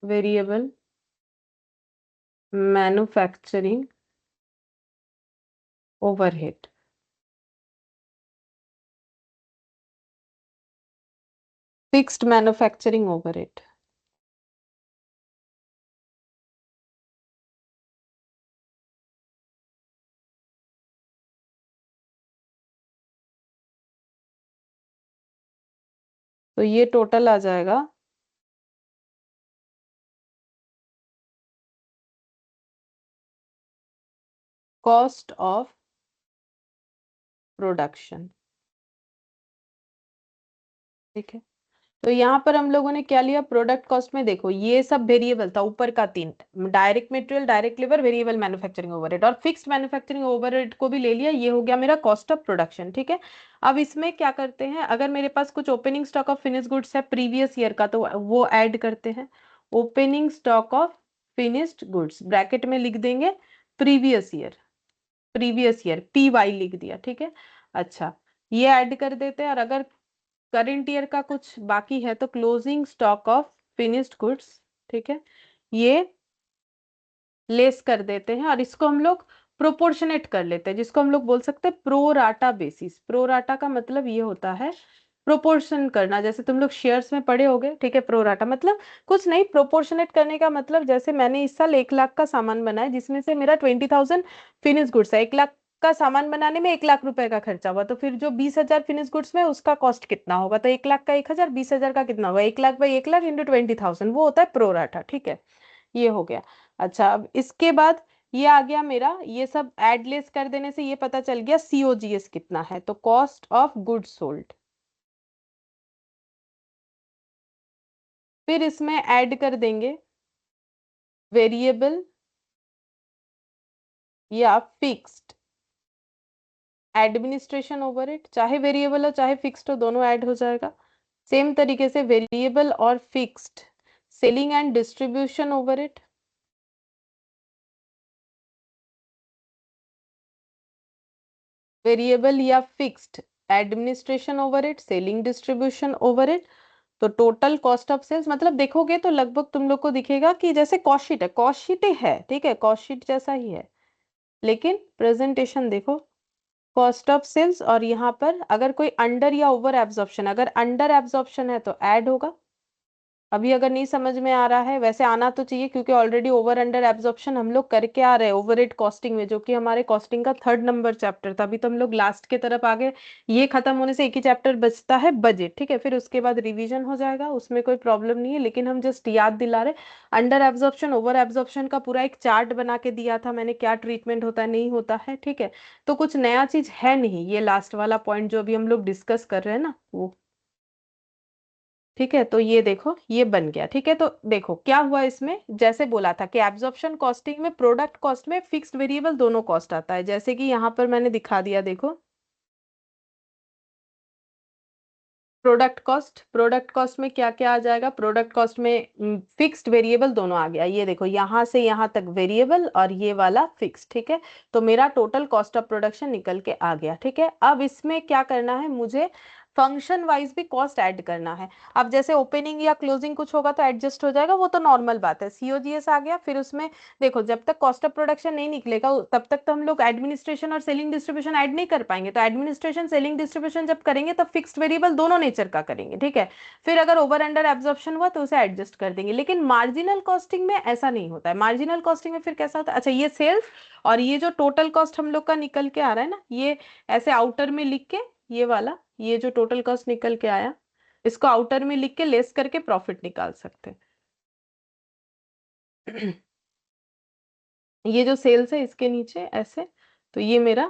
variable manufacturing overhead, fixed manufacturing overhead. तो ये टोटल आ जाएगा कॉस्ट ऑफ प्रोडक्शन, ठीक है। तो यहाँ पर हम लोगों ने क्या लिया, प्रोडक्ट कॉस्ट में देखो ये सब वेरिएबल था, ऊपर का तीन, direct material, direct labour, variable manufacturing overhead, और फिक्स्ड मैन्युफैक्चरिंग ओवरहेड को भी ले लिया। ये हो गया मेरा कॉस्ट ऑफ प्रोडक्शन, ठीक है। अब इसमें क्या करते हैं, अगर मेरे पास कुछ opening stock of finish goods है प्रीवियस ईयर का तो वो ऐड करते हैं। Opening stock of finished goods bracket में लिख देंगे previous year, previous year p y लिख दिया, ठीक है। अच्छा, ये ऐड कर देते हैं। और अगर करंट ईयर का कुछ बाकी है तो closing stock of finished goods, ठीक है, ये लेस कर देते हैं। और इसको हम लोग प्रोपोर्शनेट कर लेते हैं, जिसको हम लोग बोल सकते हैं pro rata basis. Pro rata का मतलब ये होता है प्रोपोर्शन करना, जैसे तुम लोग शेयर्स में पढ़े होगे, ठीक है। प्रो राटा मतलब कुछ नहीं, प्रोपोर्शनेट करने का मतलब जैसे मैंने इस साल 1 लाख का सामान बनाया जिसमें से मेरा 20,000 फिनिश गुड्स है। 1 लाख का सामान बनाने में 1 लाख रुपए का खर्चा हुआ, तो फिर जो 20,000 फिनिश गुड्स में उसका कॉस्ट कितना होगा, तो 1 लाख का 1,000, 20,000 का कितना होगा, 1 लाख बाई 1 लाख इंटू 20,000, वो होता है प्रो राटा, ठीक है। ये हो गया। अच्छा, अब इसके बाद ये आ गया मेरा, ये सब एड लेस कर देने से ये पता चल गया सीओजीएस कितना है, तो कॉस्ट ऑफ गुड्स सोल्ड। फिर इसमें ऐड कर देंगे वेरिएबल या फिक्स्ड एडमिनिस्ट्रेशन ओवरहेड, चाहे वेरिएबल हो चाहे फिक्स्ड हो दोनों ऐड हो जाएगा। सेम तरीके से वेरिएबल और fixed selling and distribution overhead, variable या fixed administration overhead, selling distribution overhead. तो टोटल कॉस्ट ऑफ सेल्स मतलब देखोगे तो लगभग तुम लोग को दिखेगा कि जैसे कॉस्ट शीट है, कॉस्ट शीट है, ठीक है, कॉस्ट शीट जैसा ही है, लेकिन प्रेजेंटेशन देखो कॉस्ट ऑफ सेल्स। और यहाँ पर अगर कोई अंडर या ओवर एब्जॉर्प्शन, अगर अंडर एब्जॉर्प्शन है तो ऐड होगा, अभी अगर नहीं समझ में आ रहा है, वैसे आना तो चाहिए क्योंकि ऑलरेडी ओवर अंडर एब्जॉर्प्शन हम लोग करके आ रहे हैं ओवरहेड कॉस्टिंग में, जो कि हमारे कॉस्टिंग का 3rd नंबर चैप्टर था। अभी तो हम लोग लास्ट के तरफ आ गए, ये खत्म होने से एक ही चैप्टर बचता है बजट, ठीक है। फिर उसके बाद रिवीजन हो जाएगा, उसमें कोई प्रॉब्लम नहीं है, लेकिन हम जस्ट याद दिला रहे। अंडर एब्जॉर्प्शन ओवर एब्जॉर्प्शन का पूरा एक चार्ट बना के दिया था मैंने, क्या ट्रीटमेंट होता है नहीं होता है, ठीक है। तो कुछ नया चीज है नहीं, ये लास्ट वाला पॉइंट जो अभी हम लोग डिस्कस कर रहे हैं ना वो, ठीक है। तो ये देखो ये बन गया, ठीक है। तो देखो क्या हुआ इसमें, जैसे बोला था कि एब्जॉर्प्शन कॉस्टिंग में प्रोडक्ट कॉस्ट में फिक्स्ड वेरिएबल दोनों कॉस्ट आता है, जैसे कि यहाँ पर मैंने दिखा दिया, देखो प्रोडक्ट कॉस्ट में क्या क्या आ जाएगा, प्रोडक्ट कॉस्ट में फिक्स्ड वेरिएबल दोनों आ गया, ये देखो यहाँ से यहाँ तक वेरिएबल और ये वाला फिक्स, ठीक है। तो मेरा टोटल कॉस्ट ऑफ प्रोडक्शन निकल के आ गया, ठीक है। अब इसमें क्या करना है, मुझे फंक्शन वाइज भी कॉस्ट ऐड करना है। अब जैसे ओपनिंग या क्लोजिंग कुछ होगा तो एडजस्ट हो जाएगा, वो तो नॉर्मल बात है। सीओजीएस आ गया, फिर उसमें देखो जब तक कॉस्ट ऑफ प्रोडक्शन नहीं निकलेगा तब तक तो हम लोग एडमिनिस्ट्रेशन और सेलिंग डिस्ट्रीब्यूशन ऐड नहीं कर पाएंगे। तो एडमिनिस्ट्रेशन सेलिंग डिस्ट्रीब्यूशन जब करेंगे तब फिक्स्ड वेरिएबल दोनों नेचर का करेंगे, ठीक है। फिर अगर ओवर अंडर एब्जॉर्प्शन हुआ तो उसे एडजस्ट कर देंगे। लेकिन मार्जिनल कॉस्टिंग में ऐसा नहीं होता है। मार्जिनल कॉस्टिंग में फिर कैसा होता है, अच्छा ये सेल्स और ये जो टोटल कॉस्ट हम लोग का निकल के आ रहा है ना, ये ऐसे आउटर में लिख के, ये वाला ये जो टोटल कॉस्ट निकल के आया, इसको आउटर में लिख के लेस करके प्रॉफिट निकाल सकते हैं। ये जो सेल्स है इसके नीचे ऐसे, तो ये मेरा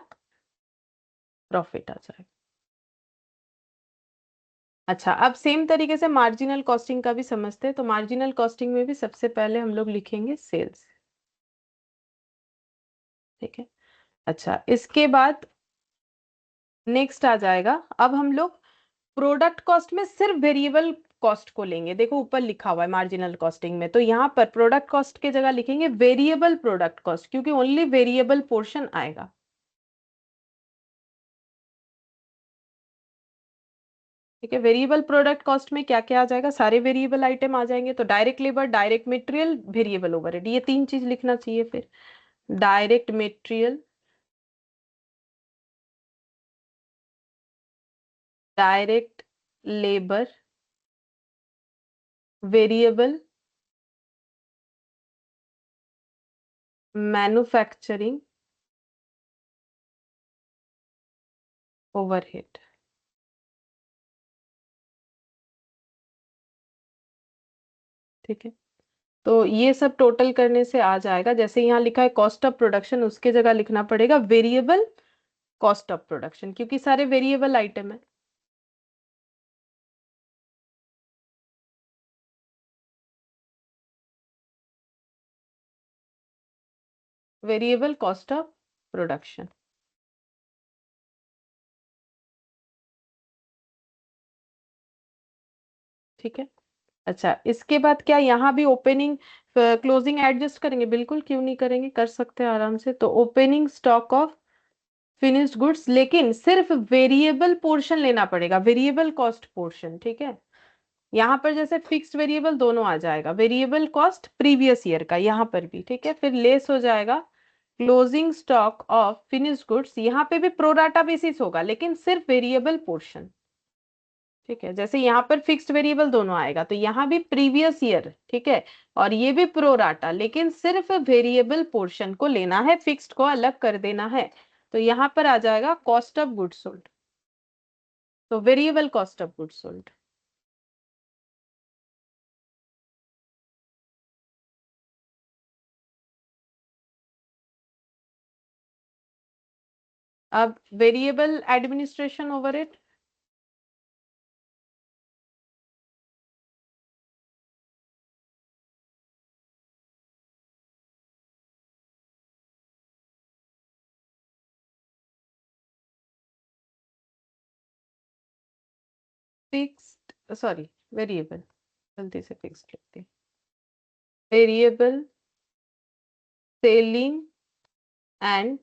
प्रॉफिट आ जाएगा। अच्छा अब सेम तरीके से मार्जिनल कॉस्टिंग का भी समझते हैं। तो मार्जिनल कॉस्टिंग में भी सबसे पहले हम लोग लिखेंगे सेल्स, ठीक है। अच्छा इसके बाद नेक्स्ट आ जाएगा, अब हम लोग प्रोडक्ट कॉस्ट में सिर्फ वेरिएबल कॉस्ट को लेंगे। देखो ऊपर लिखा हुआ है मार्जिनल कॉस्टिंग में, तो यहाँ पर प्रोडक्ट कॉस्ट की जगह लिखेंगे वेरिएबल प्रोडक्ट कॉस्ट, क्योंकि ओनली वेरिएबल पोर्शन आएगा, ठीक है। वेरिएबल प्रोडक्ट कॉस्ट में क्या क्या आ जाएगा, सारे वेरिएबल आइटम आ जाएंगे। तो direct labour, direct material, variable overhead, ये 3 चीज लिखना चाहिए। फिर direct material, direct labour, variable manufacturing overhead, ठीक है। तो ये सब टोटल करने से आ जाएगा, जैसे यहाँ लिखा है कॉस्ट ऑफ प्रोडक्शन, उसके जगह लिखना पड़ेगा वेरिएबल कॉस्ट ऑफ प्रोडक्शन, क्योंकि सारे वेरिएबल आइटम है। वेरिएबल कॉस्ट ऑफ प्रोडक्शन, ठीक है। अच्छा इसके बाद क्या यहाँ भी ओपनिंग क्लोजिंग एडजस्ट करेंगे, बिल्कुल क्यों नहीं करेंगे, कर सकते हैं आराम से। तो opening stock of finished goods, लेकिन सिर्फ वेरिएबल पोर्शन लेना पड़ेगा, वेरिएबल कॉस्ट पोर्शन, ठीक है। यहाँ पर जैसे फिक्स्ड वेरिएबल दोनों आ जाएगा, वेरिएबल कॉस्ट प्रीवियस ईयर का यहाँ पर भी, ठीक है। फिर लेस हो जाएगा closing stock of finished goods, यहाँ पे भी प्रोराटा बेसिस होगा लेकिन सिर्फ वेरिएबल पोर्शन, ठीक है। जैसे यहाँ पर फिक्स्ड वेरिएबल दोनों आएगा तो यहाँ भी प्रीवियस ईयर, ठीक है, और ये भी प्रोराटा, लेकिन सिर्फ वेरिएबल पोर्शन को लेना है, फिक्स्ड को अलग कर देना है। तो यहाँ पर आ जाएगा कॉस्ट ऑफ गुड्स सोल्ड, तो variable cost of goods sold. अब variable administration overhead, fixed sorry variable, गलती से फिक्स्ड लिख दी, variable selling and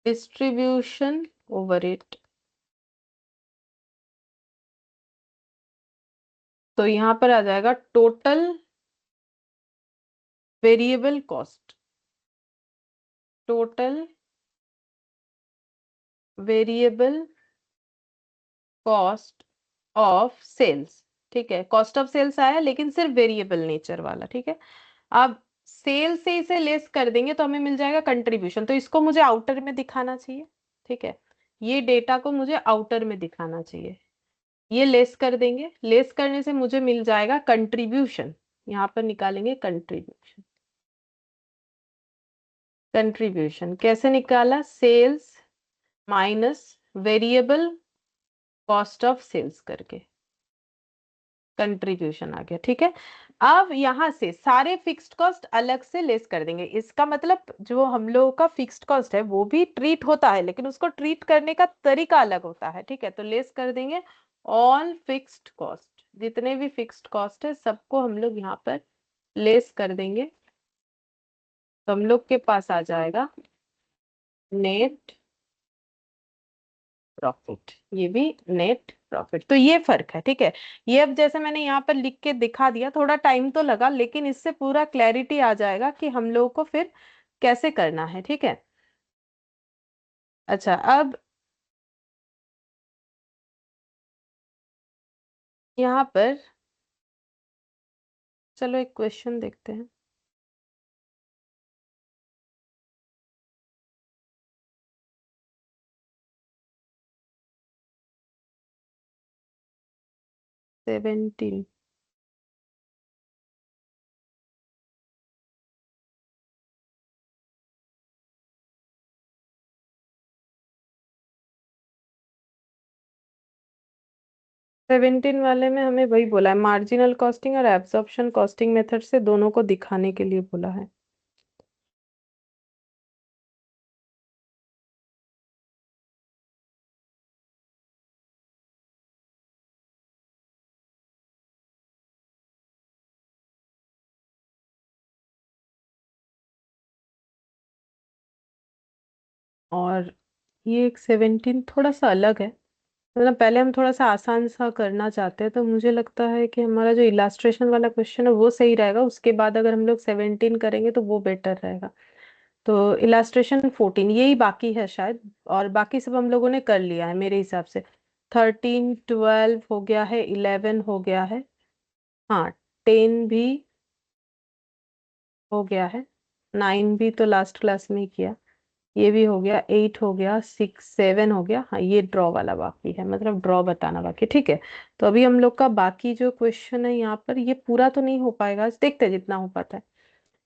distribution overhead. तो यहाँ पर आ जाएगा total variable cost, total variable cost of sales, ठीक है, कॉस्ट ऑफ सेल्स आया लेकिन सिर्फ वेरिएबल नेचर वाला, ठीक है। अब सेल से इसे लेस कर देंगे तो हमें मिल जाएगा कंट्रीब्यूशन, तो इसको मुझे आउटर में दिखाना चाहिए, ठीक है। ये डेटा को मुझे आउटर में दिखाना चाहिए, ये लेस कर देंगे, लेस करने से मुझे मिल जाएगा कंट्रीब्यूशन। यहाँ पर निकालेंगे कंट्रीब्यूशन। कंट्रीब्यूशन कैसे निकाला, sales minus variable cost of sales करके कंट्रीब्यूशन आ गया, ठीक है। अब यहां से सारे फिक्स्ड कॉस्ट अलग से लेस कर देंगे, इसका मतलब जो हम लोगों का फिक्स्ड कॉस्ट है वो भी ट्रीट होता है, लेकिन उसको ट्रीट करने का तरीका अलग होता है, ठीक है। तो लेस कर देंगे ऑल फिक्स्ड कॉस्ट, जितने भी फिक्स्ड कॉस्ट है सबको हम लोग यहाँ पर लेस कर देंगे, तो हम लोग के पास आ जाएगा नेट प्रॉफिट, ये भी नेट प्रॉफिट। तो ये फर्क है, ठीक है। ये अब जैसे मैंने यहाँ पर लिख के दिखा दिया, थोड़ा टाइम तो लगा, लेकिन इससे पूरा क्लैरिटी आ जाएगा कि हम लोगों को फिर कैसे करना है, ठीक है। अच्छा, अब यहाँ पर चलो एक क्वेश्चन देखते हैं। सेवेंटीन, 17 वाले में हमें वही बोला है, मार्जिनल कॉस्टिंग और एब्जॉर्प्शन कॉस्टिंग मेथड से दोनों को दिखाने के लिए बोला है। और ये एक 17 थोड़ा सा अलग है, मतलब पहले हम थोड़ा सा आसान सा करना चाहते हैं, तो मुझे लगता है कि हमारा जो इलास्ट्रेशन वाला क्वेश्चन है वो सही रहेगा, उसके बाद अगर हम लोग 17 करेंगे तो वो बेटर रहेगा। तो इलास्ट्रेशन 14 यही बाकी है शायद, और बाकी सब हम लोगों ने कर लिया है मेरे हिसाब से। 13 12 हो गया है, 11 हो गया है, हाँ 10 भी हो गया है, 9 भी तो लास्ट क्लास में ही किया, ये भी हो गया, 8 हो गया, 6 7 हो गया, हाँ ये ड्रॉ वाला बाकी है, मतलब ड्रॉ बताना बाकी है, ठीक है। तो अभी हम लोग का बाकी जो क्वेश्चन है यहाँ पर, ये पूरा तो नहीं हो पाएगा आज, देखते हैं जितना हो पाता है।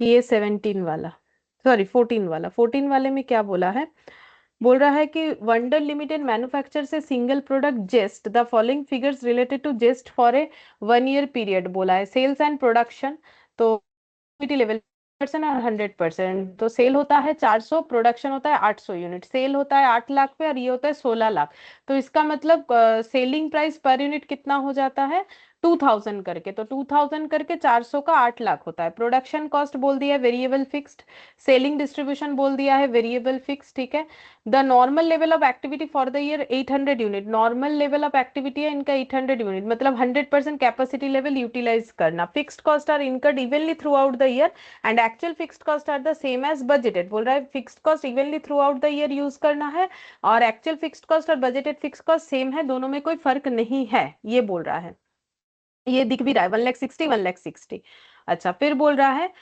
ये 17 वाला, सॉरी 14 वाला, 14 वाले में क्या बोला है, बोल रहा है कि वंडर लिमिटेड मैन्युफैक्चर से single product Zest, the following figures related to Zest for a 1 year period बोला है, सेल्स एंड प्रोडक्शन। तो लेवल परसेंट और 100%, तो सेल होता है 400, प्रोडक्शन होता है 800 यूनिट, सेल होता है 8 लाख पे और ये होता है 16 लाख। तो इसका मतलब सेलिंग प्राइस पर यूनिट कितना हो जाता है, 2000 करके, तो 2000 करके 400 का 8 लाख होता है। प्रोडक्शन कॉस्ट बोल दिया है वेरिएबल फिक्स्ड, सेलिंग डिस्ट्रीब्यूशन बोल दिया है वेरिएबल फिक्स, ठीक है। The normal level of activity for the year 800 unit, normal level of activity है इनका 800 यूनिट, मतलब 100% कैपेसिटी लेवल यूटिलाइज करना। Fixed cost are incurred evenly throughout the year and actual fixed cost are the same as budgeted, बोल रहा है fixed cost evenly throughout the year use करना है, और एक्चुअल फिक्स्ड कॉस्ट और budgeted fixed cost same है, दोनों में कोई फर्क नहीं है, ये बोल रहा है। ये दिख भी रहा है 1,60,000 1,60,000। अच्छा, फिर बोल रहा है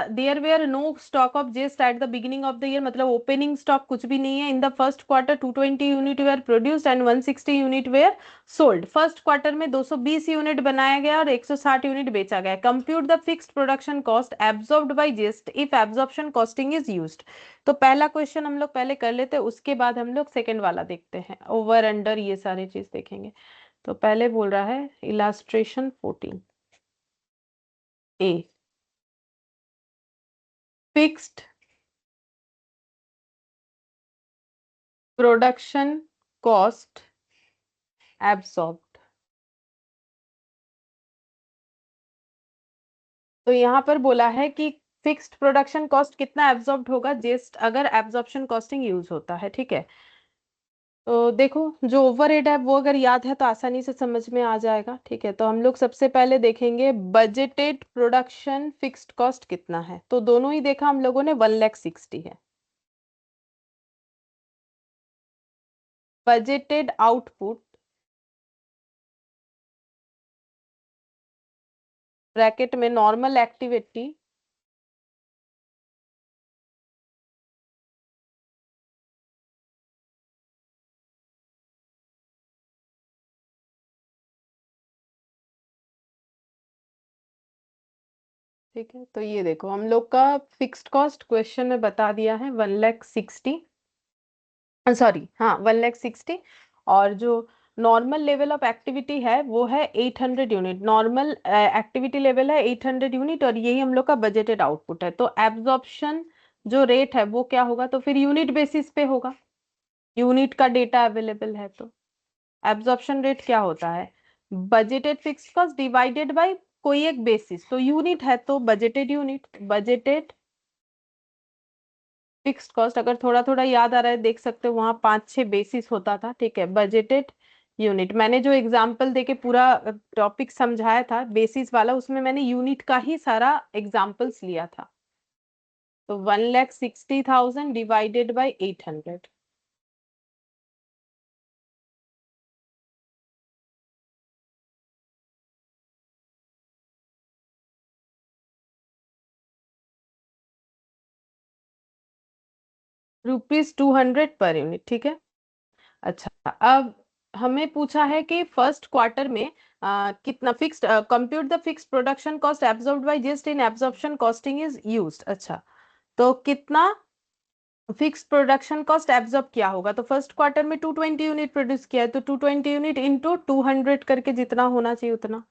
there were no stock of Zest at the beginning of the year, मतलब ओपनिंग स्टॉक कुछ भी नहीं है। In the first quarter 220 unit were produced and 160 unit were sold, first quarter में 220 यूनिट बनाया गया और 160 यूनिट बेचा गया। Compute the fixed production cost absorbed by Zest if absorption costing is used. तो पहला क्वेश्चन हम लोग पहले कर लेते हैं, उसके बाद हम लोग सेकंड वाला देखते हैं, ओवर अंडर ये सारी चीज देखेंगे। तो पहले बोल रहा है इलास्ट्रेशन 14 ए, फिक्स्ड प्रोडक्शन कॉस्ट एब्सॉर्ब्ड। तो यहाँ पर बोला है कि फिक्स्ड प्रोडक्शन कॉस्ट कितना एब्सॉर्ब्ड होगा जस्ट अगर एब्सॉर्प्शन कॉस्टिंग यूज होता है, ठीक है। तो देखो, जो ओवरहेड है वो अगर याद है तो आसानी से समझ में आ जाएगा, ठीक है। तो हम लोग सबसे पहले देखेंगे बजटेड प्रोडक्शन फिक्स्ड कॉस्ट कितना है, तो दोनों ही देखा हम लोगों ने 1,60,000 है। बजटेड आउटपुट ब्रैकेट में नॉर्मल एक्टिविटी ठीक है। तो ये देखो हम लोग का फिक्स्ड कॉस्ट क्वेश्चन में बता दिया है 1,60,000, सॉरी हाँ 1,60,000। और जो नॉर्मल लेवल ऑफ एक्टिविटी है वो है 800 यूनिट, नॉर्मल एक्टिविटी लेवल है 800 यूनिट, और यही हम लोग का बजटेड आउटपुट है। तो एब्जॉर्प्शन जो रेट है वो क्या होगा, तो फिर यूनिट बेसिस पे होगा, यूनिट का डेटा अवेलेबल है। तो एब्जॉर्प्शन रेट क्या होता है, budgeted fix cost divided by कोई एक बेसिस, तो यूनिट है तो budgeted unit, budgeted fixed cost. अगर थोड़ा थोड़ा याद आ रहा है देख सकते हो, वहां 5-6 बेसिस होता था, ठीक है। बजटेड यूनिट मैंने जो एग्जाम्पल देके पूरा टॉपिक समझाया था बेसिस वाला, उसमें मैंने यूनिट का ही सारा एग्जाम्पल्स लिया था। तो 1,60,000 डिवाइडेड बाई 800, ₹200 पर यूनिट, ठीक है। अच्छा, अब हमें पूछा है कि फर्स्ट क्वार्टर में कितना fixed, compute the fixed production cost absorbed by just in absorption costing is used. अच्छा, तो कितना फिक्स्ड प्रोडक्शन कॉस्ट एब्जॉर्ब किया होगा, तो फर्स्ट क्वार्टर में 220 यूनिट प्रोड्यूस किया है, तो 220 यूनिट इंटू 200 करके जितना होना चाहिए उतना।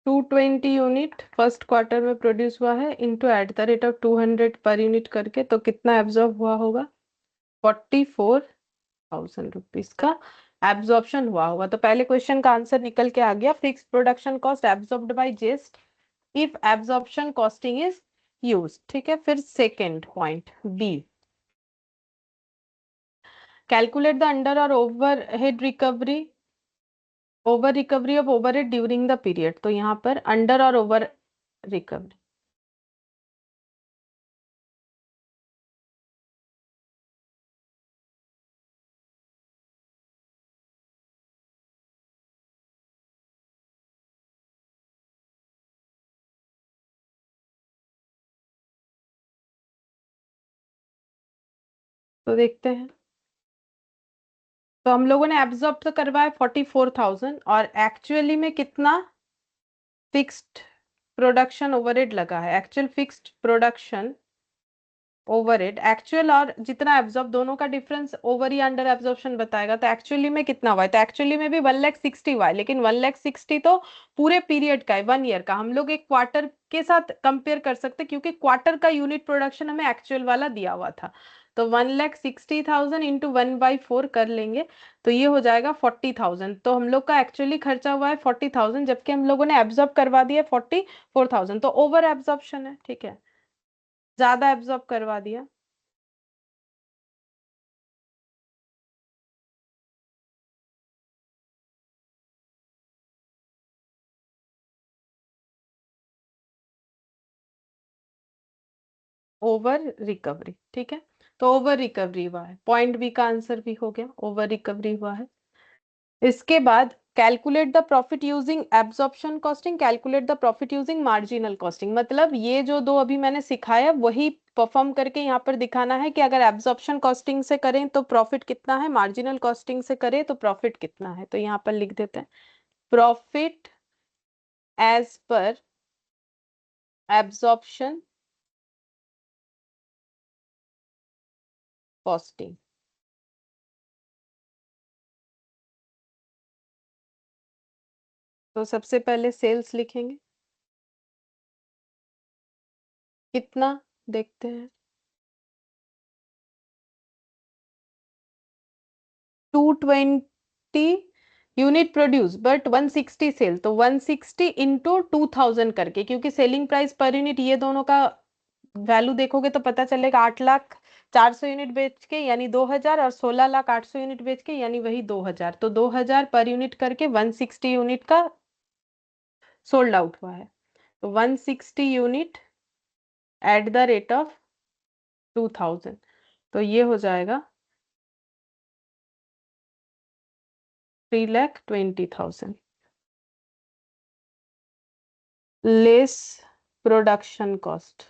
Two twenty unit first quarter में प्रोड्यूस हुआ है, इंटू @200 पर यूनिट करके, तो कितना एब्जॉर्ब हुआ होगा, 44,000 रुपीज का एब्जॉर्प्शन हुआ होगा। तो पहले क्वेश्चन का आंसर निकल के आ गया, fix production cost absorbed by Zest if absorption costing is use, ठीक है। फिर second point B, calculate the under और overhead recovery, over recovery of overhead during the period. तो यहाँ पर अंडर और ओवर रिकवरी, तो देखते हैं। तो हम लोगों ने एब्जॉर्ब तो करवाया 44,000, और एक्चुअली में कितना फिक्स्ड प्रोडक्शन ओवरहेड लगा है, actual fixed production overhead, actual और जितना एब्जॉर्ब दोनों का डिफरेंस ओवर या अंडर एब्जॉर्प्शन बताएगा। तो एक्चुअली में कितना हुआ है, तो एक्चुअली में भी 1,60,000 हुआ है, लेकिन 1,60,000 तो पूरे पीरियड का है, 1 ईयर का। हम लोग एक क्वार्टर के साथ कंपेयर कर सकते क्योंकि क्वार्टर का यूनिट प्रोडक्शन हमें एक्चुअल वाला दिया हुआ था। तो 1,60,000 इंटू 1/4 कर लेंगे, तो ये हो जाएगा 40,000। तो हम लोग का एक्चुअली खर्चा हुआ है 40,000, जबकि हम लोगों ने एब्जॉर्ब करवा दिया 44,000, तो ओवर एब्जॉर्प्शन है, ठीक है, ज्यादा एब्जॉर्ब करवा दिया। ओवर रिकवरी, ठीक है। तो ओवर रिकवरी हुआ है, पॉइंट बी का आंसर भी हो गया, ओवर रिकवरी हुआ है। इसके बाद calculate the profit using absorption costing, calculate the profit using marginal costing. मतलब ये जो दो अभी मैंने सिखाया वही परफॉर्म करके यहाँ पर दिखाना है कि अगर एब्जॉर्प्शन कॉस्टिंग से करें तो प्रॉफिट कितना है, मार्जिनल कॉस्टिंग से करें तो प्रॉफिट कितना है। तो यहाँ पर लिख देते हैं, profit as per absorption costing. तो सबसे पहले सेल्स लिखेंगे, कितना देखते हैं, 220 यूनिट प्रोड्यूस बट 160 सेल, तो 160 इंटू 2000 करके, क्योंकि सेलिंग प्राइस पर यूनिट ये दोनों का वैल्यू देखोगे तो पता चलेगा 8,04,000 यूनिट बेच के यानी 2000, और 16,08,000 यूनिट बेच के यानी वही 2000, तो 2000 पर यूनिट करके 160 यूनिट का सोल्ड आउट हुआ है। तो 160 unit at the rate of 2000, तो ये हो जाएगा 3,20,000 लेस प्रोडक्शन कॉस्ट।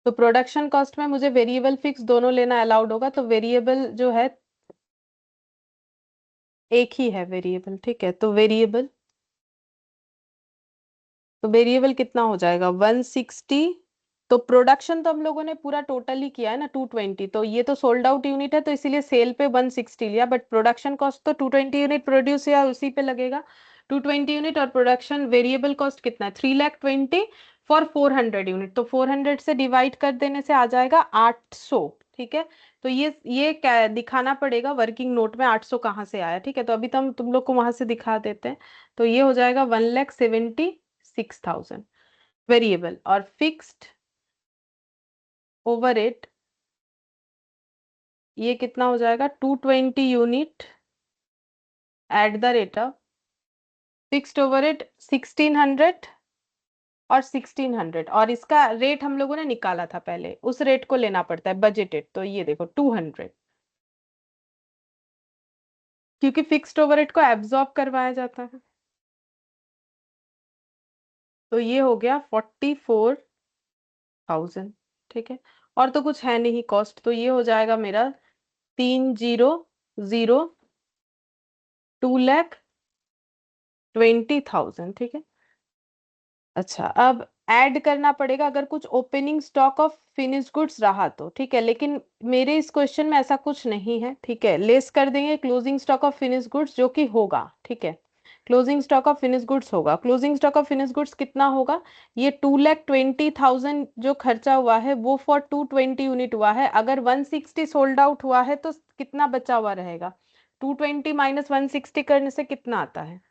तो प्रोडक्शन कॉस्ट में मुझे वेरिएबल फिक्स दोनों लेना अलाउड होगा, तो वेरिएबल जो है एक ही है वेरिएबल, ठीक है। तो वेरिएबल कितना हो जाएगा 160। तो प्रोडक्शन तो हम लोगों ने पूरा टोटल ही किया है ना 220, तो ये तो सोल्ड आउट यूनिट है तो इसीलिए सेल पे 160 लिया, बट प्रोडक्शन कॉस्ट तो 220 यूनिट प्रोड्यूस या उसी पे लगेगा, 220 यूनिट। और प्रोडक्शन वेरिएबल कॉस्ट कितना है 3,20,000 फॉर 400 यूनिट, तो 400 से डिवाइड कर देने से आ जाएगा 800, ठीक है। तो ये क्या दिखाना पड़ेगा वर्किंग नोट में 800 कहाँ से आया, ठीक है। तो अभी तो हम तुम लोग को वहां से दिखा देते हैं। तो ये हो जाएगा 1,76,000 वेरिएबल, और फिक्स्ड ओवरहेड ये कितना हो जाएगा 220 unit at the rate of fixed overhead 1600 और 1600, और इसका रेट हम लोगों ने निकाला था पहले, उस रेट को लेना पड़ता है बजटेड, तो ये देखो 200, क्योंकि फिक्स्ड ओवरहेड को एब्जॉर्ब करवाया जाता है। तो ये हो गया 44,000, ठीक है। और तो कुछ है नहीं कॉस्ट, तो ये हो जाएगा मेरा 3,0,0 2,20,000, ठीक है। अच्छा, अब ऐड करना पड़ेगा अगर कुछ opening stock of finish goods रहा तो, ठीक है। लेकिन मेरे इस क्वेश्चन में ऐसा कुछ नहीं है, ठीक है। लेस कर देंगे closing stock of finish goods जो कि होगा, ठीक है। Closing stock of finish goods होगा, closing stock of finish goods कितना होगा, ये 2,20,000 जो खर्चा हुआ है वो फॉर 220 यूनिट हुआ है। अगर 160 सोल्ड आउट हुआ है तो कितना बचा हुआ रहेगा, 220 माइनस 160 करने से कितना आता है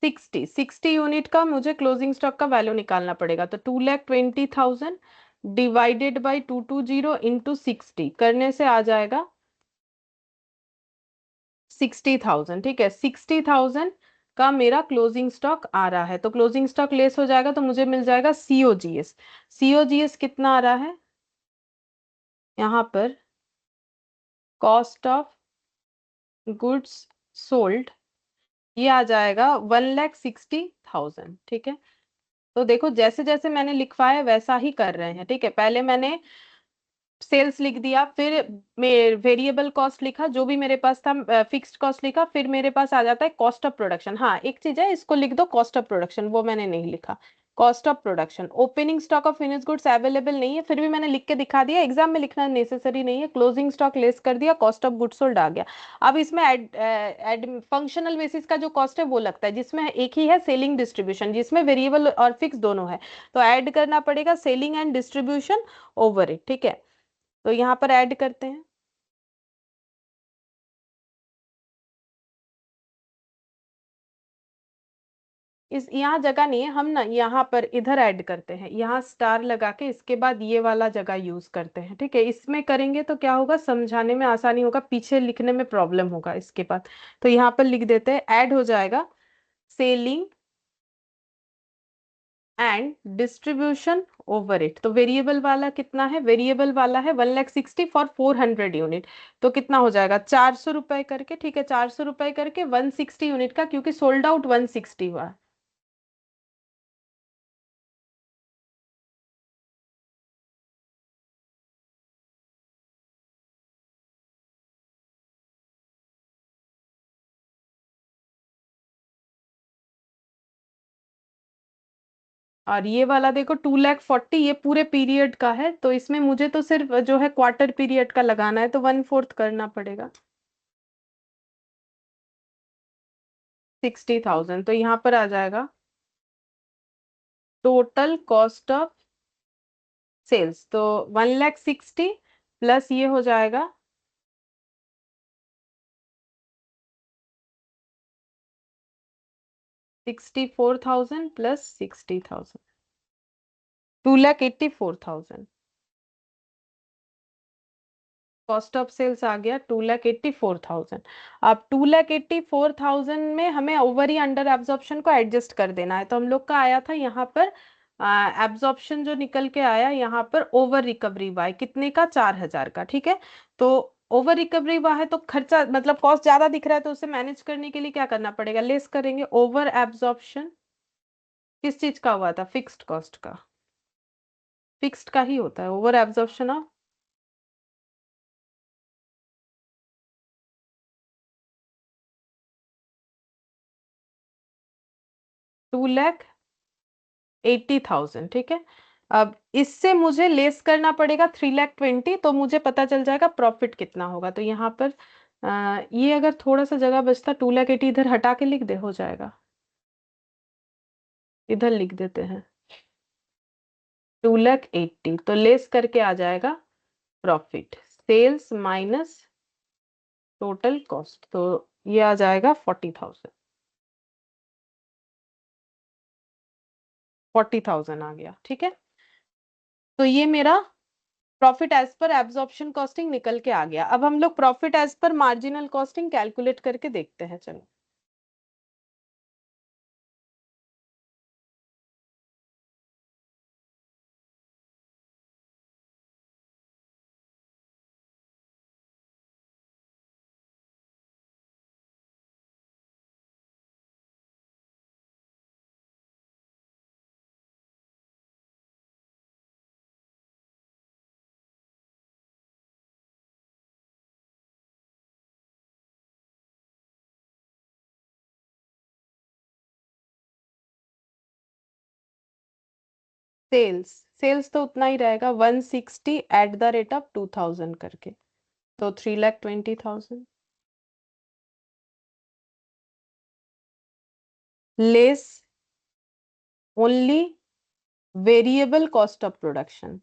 60 यूनिट का मुझे क्लोजिंग स्टॉक का वैल्यू निकालना पड़ेगा। तो 2,20,000 डिवाइडेड बाई 220 इंटू 60 करने से आ जाएगा 60,000, ठीक है। 60,000 का मेरा क्लोजिंग स्टॉक आ रहा है, तो क्लोजिंग स्टॉक लेस हो जाएगा तो मुझे मिल जाएगा सीओजीएस। सीओजीएस कितना आ रहा है यहाँ पर, कॉस्ट ऑफ गुड्स सोल्ड, ये आ जाएगा 1,60,000, ठीक है। तो देखो जैसे जैसे मैंने लिखवाया वैसा ही कर रहे हैं, ठीक है। पहले मैंने सेल्स लिख दिया, फिर वेरिएबल कॉस्ट लिखा, जो भी मेरे पास था फिक्स्ड कॉस्ट लिखा, फिर मेरे पास आ जाता है कॉस्ट ऑफ प्रोडक्शन। हाँ एक चीज है, इसको लिख दो कॉस्ट ऑफ प्रोडक्शन, वो मैंने नहीं लिखा। Cost of production, opening stock of finish goods available नहीं है, फिर भी मैंने लिख के दिखा दिया, एग्जाम में लिखना नेसेसरी नहीं है। क्लोजिंग स्टॉक लेस कर दिया, कॉस्ट ऑफ गुड्स सोल्ड आ गया। अब इसमें फंक्शनल बेसिस का जो कॉस्ट है वो लगता है, जिसमें एक ही है सेलिंग डिस्ट्रीब्यूशन, जिसमें वेरिएबल और फिक्स दोनों है। तो ऐड करना पड़ेगा selling and distribution over it, ठीक है। तो यहाँ पर ऐड करते हैं, इस यहाँ जगह नहीं है, हम ना यहाँ पर इधर ऐड करते हैं, यहाँ स्टार लगा के इसके बाद ये वाला जगह यूज करते हैं, ठीक है। इसमें करेंगे तो क्या होगा, समझाने में आसानी होगा, पीछे लिखने में प्रॉब्लम होगा इसके बाद। तो यहाँ पर लिख देते हैं, ऐड हो जाएगा selling and distribution over it. तो वेरिएबल वाला कितना है, वेरिएबल वाला है 1,60,000 फॉर 400 यूनिट, तो कितना हो जाएगा 400 रुपए करके, ठीक है। 400 रुपए करके 160 यूनिट का, क्योंकि सोल्ड आउट 160 हुआ। और ये वाला देखो 2,40,000 ये पूरे पीरियड का है, तो इसमें मुझे तो सिर्फ जो है क्वार्टर पीरियड का लगाना है, तो 1/4 करना पड़ेगा 60,000। तो यहाँ पर आ जाएगा टोटल कॉस्ट ऑफ सेल्स, तो 1,60,000 प्लस ये हो जाएगा 64,000 प्लस 60,000, 2,84,000। कॉस्ट ऑफ सेल्स आ गया 2,84,000। अब 2,84,000 में हमें ओवर ही अंडर एब्जॉर्प्शन को एडजस्ट कर देना है, तो हम लोग का आया था यहाँ पर एब्जॉर्प्शन जो निकल के आया यहाँ पर ओवर रिकवरी वाई कितने का, 4,000 का, ठीक है। तो ओवर रिकवरी वाई है तो खर्चा मतलब कॉस्ट ज्यादा दिख रहा है, तो उसे मैनेज करने के लिए क्या करना पड़ेगा, लेस करेंगे। ओवर एब्जॉर्प्शन किस चीज का हुआ था, फिक्स्ड कॉस्ट का, फिक्स्ड का ही होता है ओवर एब्जॉर्प्शन ऑफ 2,80,000, ठीक है। अब इससे मुझे लेस करना पड़ेगा 3,20,000, तो मुझे पता चल जाएगा प्रॉफिट कितना होगा। तो यहाँ पर ये अगर थोड़ा सा जगह बचता, 2,80,000 इधर हटा के लिख दे, हो जाएगा। इधर लिख देते हैं 2,80,000, तो लेस करके आ जाएगा profit, sales minus total cost, तो ये आ जाएगा 40,000। 40,000 आ गया, ठीक है। तो ये मेरा profit as per absorption costing निकल के आ गया। अब हम लोग profit as per marginal costing calculate करके देखते हैं, चलो। सेल्स, सेल्स तो उतना ही रहेगा, 160 एट द रेट ऑफ 2,000 करके, तो 3,20,000 less only variable cost of production.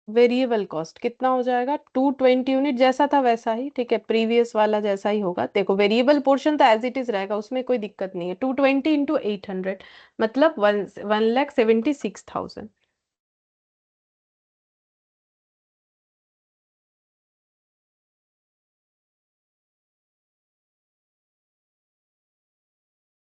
Variable cost कितना हो जाएगा, 220 यूनिट, जैसा था वैसा ही, ठीक है, प्रीवियस वाला जैसा ही होगा। देखो वेरिएबल पोर्शन तो एज इट इज रहेगा, उसमें कोई दिक्कत नहीं है। 220 इंटू 800 मतलब 1,76,000।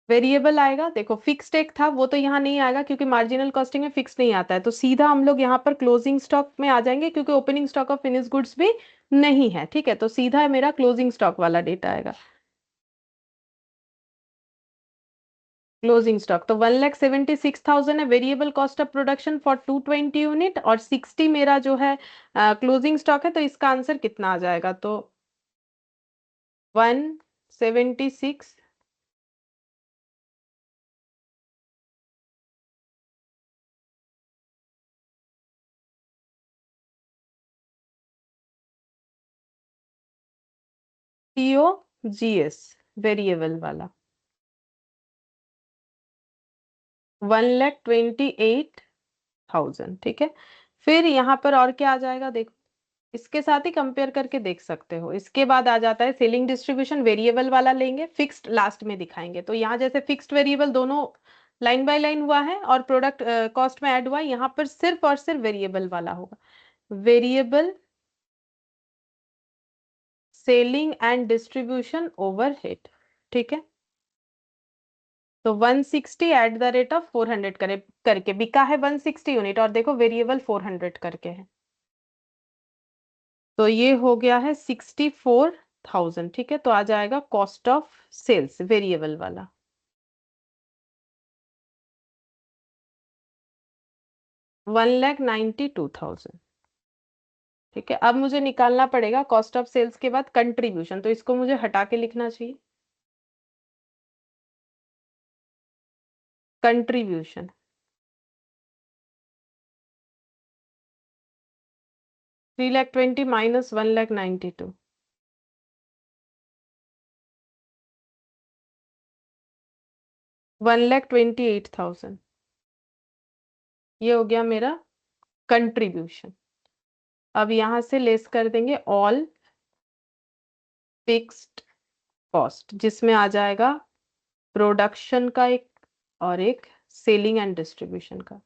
वेरिएबल आएगा, देखो फिक्स्ड एक था वो तो यहाँ नहीं आएगा, क्योंकि मार्जिनल कॉस्टिंग में फिक्स नहीं आता है। तो सीधा हम लोग यहाँ पर क्लोजिंग स्टॉक में आ जाएंगे, क्योंकि opening stock of finish goods भी नहीं है, ठीक है। तो सीधा मेरा क्लोजिंग स्टॉक वाला डेटा आएगा। क्लोजिंग स्टॉक तो 1,76,000 है variable cost of production for 220 unit, और 60 मेरा जो है क्लोजिंग स्टॉक है। तो इसका आंसर कितना आ जाएगा, तो 176 सीओ जीएस वेरिएबल वाला 1,28,000, ठीक है। फिर यहाँ पर और क्या आ जाएगा, देखो इसके साथ ही कंपेयर करके देख सकते हो। इसके बाद आ जाता है सेलिंग डिस्ट्रीब्यूशन, वेरिएबल वाला लेंगे, फिक्स्ड लास्ट में दिखाएंगे। तो यहाँ जैसे फिक्स्ड वेरिएबल दोनों लाइन बाय लाइन हुआ है और प्रोडक्ट कॉस्ट में ऐड हुआ है, यहाँ पर सिर्फ और सिर्फ वेरिएबल वाला होगा। Variable selling and distribution overhead, ठीक है। तो 160 एट द रेट ऑफ 400 करे करके बिका है 160 यूनिट, और देखो वेरिएबल 400 करके है, तो ये हो गया है 64,000, ठीक है। तो आ जाएगा कॉस्ट ऑफ सेल्स वेरिएबल वाला 1,92,000, ठीक है। अब मुझे निकालना पड़ेगा कॉस्ट ऑफ सेल्स के बाद कंट्रीब्यूशन, तो इसको मुझे हटा के लिखना चाहिए, कंट्रीब्यूशन। 3,20,000 minus 1,92,000, 1,28,000, ये हो गया मेरा कंट्रीब्यूशन। अब यहां से लेस कर देंगे ऑल फिक्स्ड कॉस्ट, जिसमें आ जाएगा प्रोडक्शन का एक और एक सेलिंग एंड डिस्ट्रीब्यूशन का।